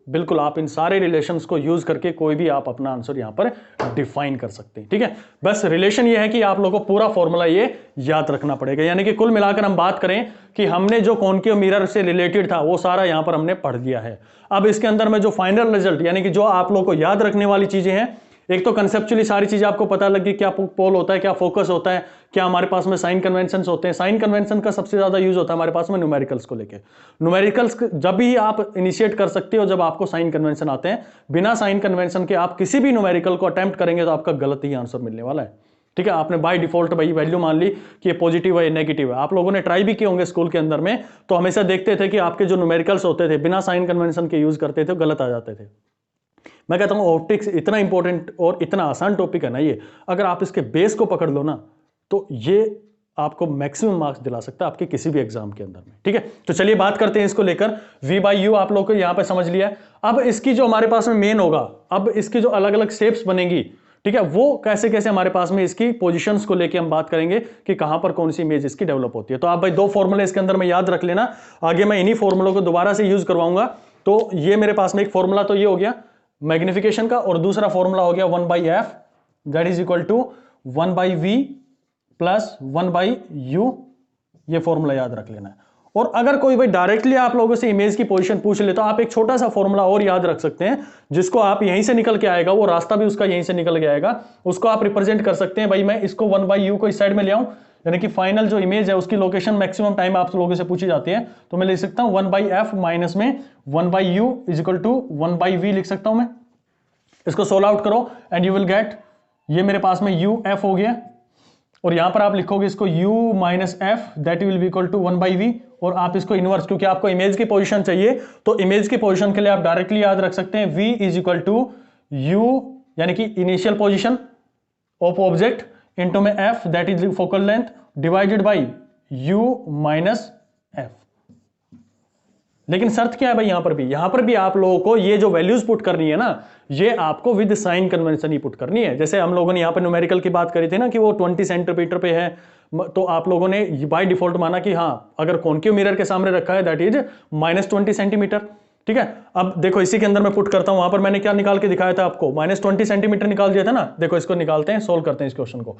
बिल्कुल, आप इन सारे रिलेशंस को यूज करके कोई भी आप अपना आंसर यहां पर डिफाइन कर सकते हैं, ठीक है। बस रिलेशन ये है कि आप लोगों को पूरा फॉर्मूला ये याद रखना पड़ेगा, यानी कि कुल मिलाकर हम बात करें कि हमने जो कॉनकेव मिरर से रिलेटेड था वो सारा यहां पर हमने पढ़ दिया है। अब इसके अंदर में जो फाइनल रिजल्ट, यानी कि जो आप लोग को याद रखने वाली चीजें हैं, एक तो कंसेप्चुअली सारी चीजें आपको पता लगी, क्या पोल होता है, क्या फोकस होता है, क्या हमारे पास में साइन कन्वेंशन होते हैं। साइन कन्वेंशन का सबसे ज्यादा यूज होता है हमारे पास में न्यूमेरिकल्स को लेके। न्यूमेरिकल्स जब भी आप इनिशिएट कर सकते हो जब आपको साइन कन्वेंशन आते हैं। बिना साइन कन्वेंशन के आप किसी भी न्यूमेरिकल को अटेम्प्ट करेंगे तो आपका गलत ही आंसर मिलने वाला है। ठीक है, आपने बाय डिफॉल्ट भाई वैल्यू मान ली कि ये पॉजिटिव है, नेगेटिव है। आप लोगों ने ट्राई भी किए होंगे स्कूल के अंदर में, तो हमेशा देखते थे कि आपके जो न्यूमेरिकल्स होते थे बिना साइन कन्वेंशन के यूज करते थे, गलत आ जाते थे। मैं कहता हूं ऑप्टिक्स इतना इंपॉर्टेंट और इतना आसान टॉपिक है ना ये, अगर आप इसके बेस को पकड़ लो ना तो ये आपको मैक्सिमम मार्क्स दिला सकता है आपके किसी भी एग्जाम के अंदर में। ठीक है, तो चलिए बात करते हैं इसको लेकर। v बाई यू आप लोगों को यहां पे समझ लिया। अब इसकी जो हमारे पास में मेन होगा, अब इसकी जो अलग अलग शेप्स बनेगी, ठीक है, वो कैसे कैसे हमारे पास में इसकी पोजीशंस को लेके हम बात करेंगे कि कहां पर कौन सी इमेज इसकी डेवलप होती है। तो आप भाई दो फॉर्मूले इसके अंदर में याद रख लेना, आगे मैं इन्हीं फॉर्मूलों को दोबारा से यूज करवाऊंगा। तो ये मेरे पास में एक फॉर्मूला तो ये हो गया मैग्निफिकेशन का, और दूसरा फॉर्मूला हो गया 1/f that is equal to 1/v plus 1/u। ये फॉर्मूला याद रख लेना है। और अगर कोई भाई डायरेक्टली आप लोगों से इमेज की पोजीशन पूछ ले तो आप एक छोटा सा फॉर्मूला और याद रख सकते हैं, जिसको आप यहीं से निकल के आएगा, वो रास्ता भी उसका यहीं से निकल के आएगा, उसको आप रिप्रेजेंट कर सकते हैं। भाई मैं इसको 1/u को इस साइड में ले आऊं, यानी कि फाइनल जो इमेज है उसकी लोकेशन मैक्सिमम टाइम आप लोगों से पूछी जाती है, तो मैं लिख सकता हूं 1/f माइनस में 1/u is equal to 1/v लिख सकता हूं मैं। इसको सोल्व आउट करो एंड यू विल गेट, ये मेरे पास में uf हो गया, और यहां पर आप लिखोगे इसको u minus F that will be equal to 1/v, और आप इसको इनवर्स, क्योंकि आपको इमेज की पोजीशन चाहिए तो इमेज की पोजीशन के लिए आप डायरेक्टली याद रख सकते हैं v is equal to u यानी कि initial position of object into में f that is focal length divided by u minus F. लेकिन शर्त क्या है भाई, यहां पर भी आप लोगों को ये जो वैल्यूज पुट करनी है ना, ये आपको विद साइन कन्वेंशन ही पुट करनी है। जैसे हम लोगों ने यहां पर न्यूमेरिकल की बात करी थी ना कि वो 20 सेंटीमीटर पे है, तो आप लोगों ने बाय डिफॉल्ट माना कि हाँ अगर कॉन्केव मिरर के सामने रखा है दैट इज -20 सेंटीमीटर। ठीक है, अब देखो इसी के अंदर मैं पुट करता हूं, वहां पर मैंने क्या निकाल के दिखाया था आपको, -20 सेंटीमीटर निकाल दिया था ना। देखो इसको निकालते हैं, सोल्व करते हैं इस क्वेश्चन को।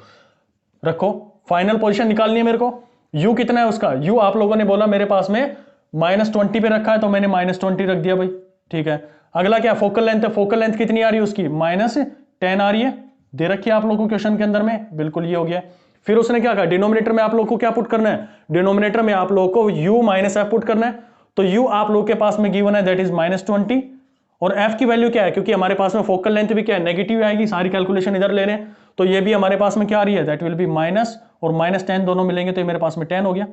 रखो, फाइनल पोजीशन निकालनी है मेरे को। u कितना है उसका, u आप लोगों ने बोला मेरे पास में -20 पे रखा है तो मैंने -20 रख दिया भाई। ठीक है, अगला क्या, फोकल लेंथ है। फोकल लेंथ कितनी आ रही है उसकी, -10 आ रही है, दे रखी है आप लोगों को क्वेश्चन के अंदर में, बिल्कुल ये हो गया। फिर उसने क्या कहा, डिनोमिनेटर में आप लोगों को क्या पुट करना है, डिनोमिनेटर में आप लोगों को u माइनस एफ पुट करना है। तो u आप लोगों के पास में गिवन है दैट इज -20, और f की वैल्यू क्या है, क्योंकि हमारे पास में फोकल लेंथ भी क्या है, नेगेटिव आएगी, सारी कैलकुलेशन इधर ले रहे हैं, तो ये भी हमारे पास में क्या आ रही है, दैट विल बी माइनस और -10 दोनों मिलेंगे तो मेरे पास में 10 हो गया।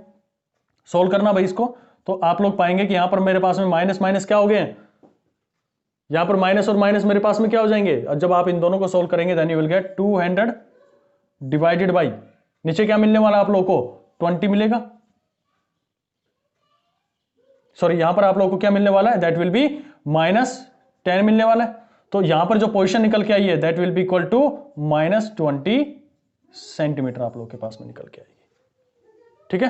सोल्व करना भाई इसको, तो आप लोग पाएंगे कि यहां पर मेरे पास में माइनस माइनस क्या हो गए, यहां पर माइनस और माइनस मेरे पास में क्या हो जाएंगे। और जब आप इन दोनों को सोल्व करेंगे then you will get 200 divided by, नीचे क्या मिलने वाला आप लोगों को 20 मिलेगा, सॉरी यहां पर आप लोगों को क्या मिलने वाला है, दैट विल बी -10 मिलने वाला है। तो यहां पर जो पोजीशन निकल के आई है that will be equal to -20 centimetre आप लोगों के पास में निकल के आएगी। ठीक है,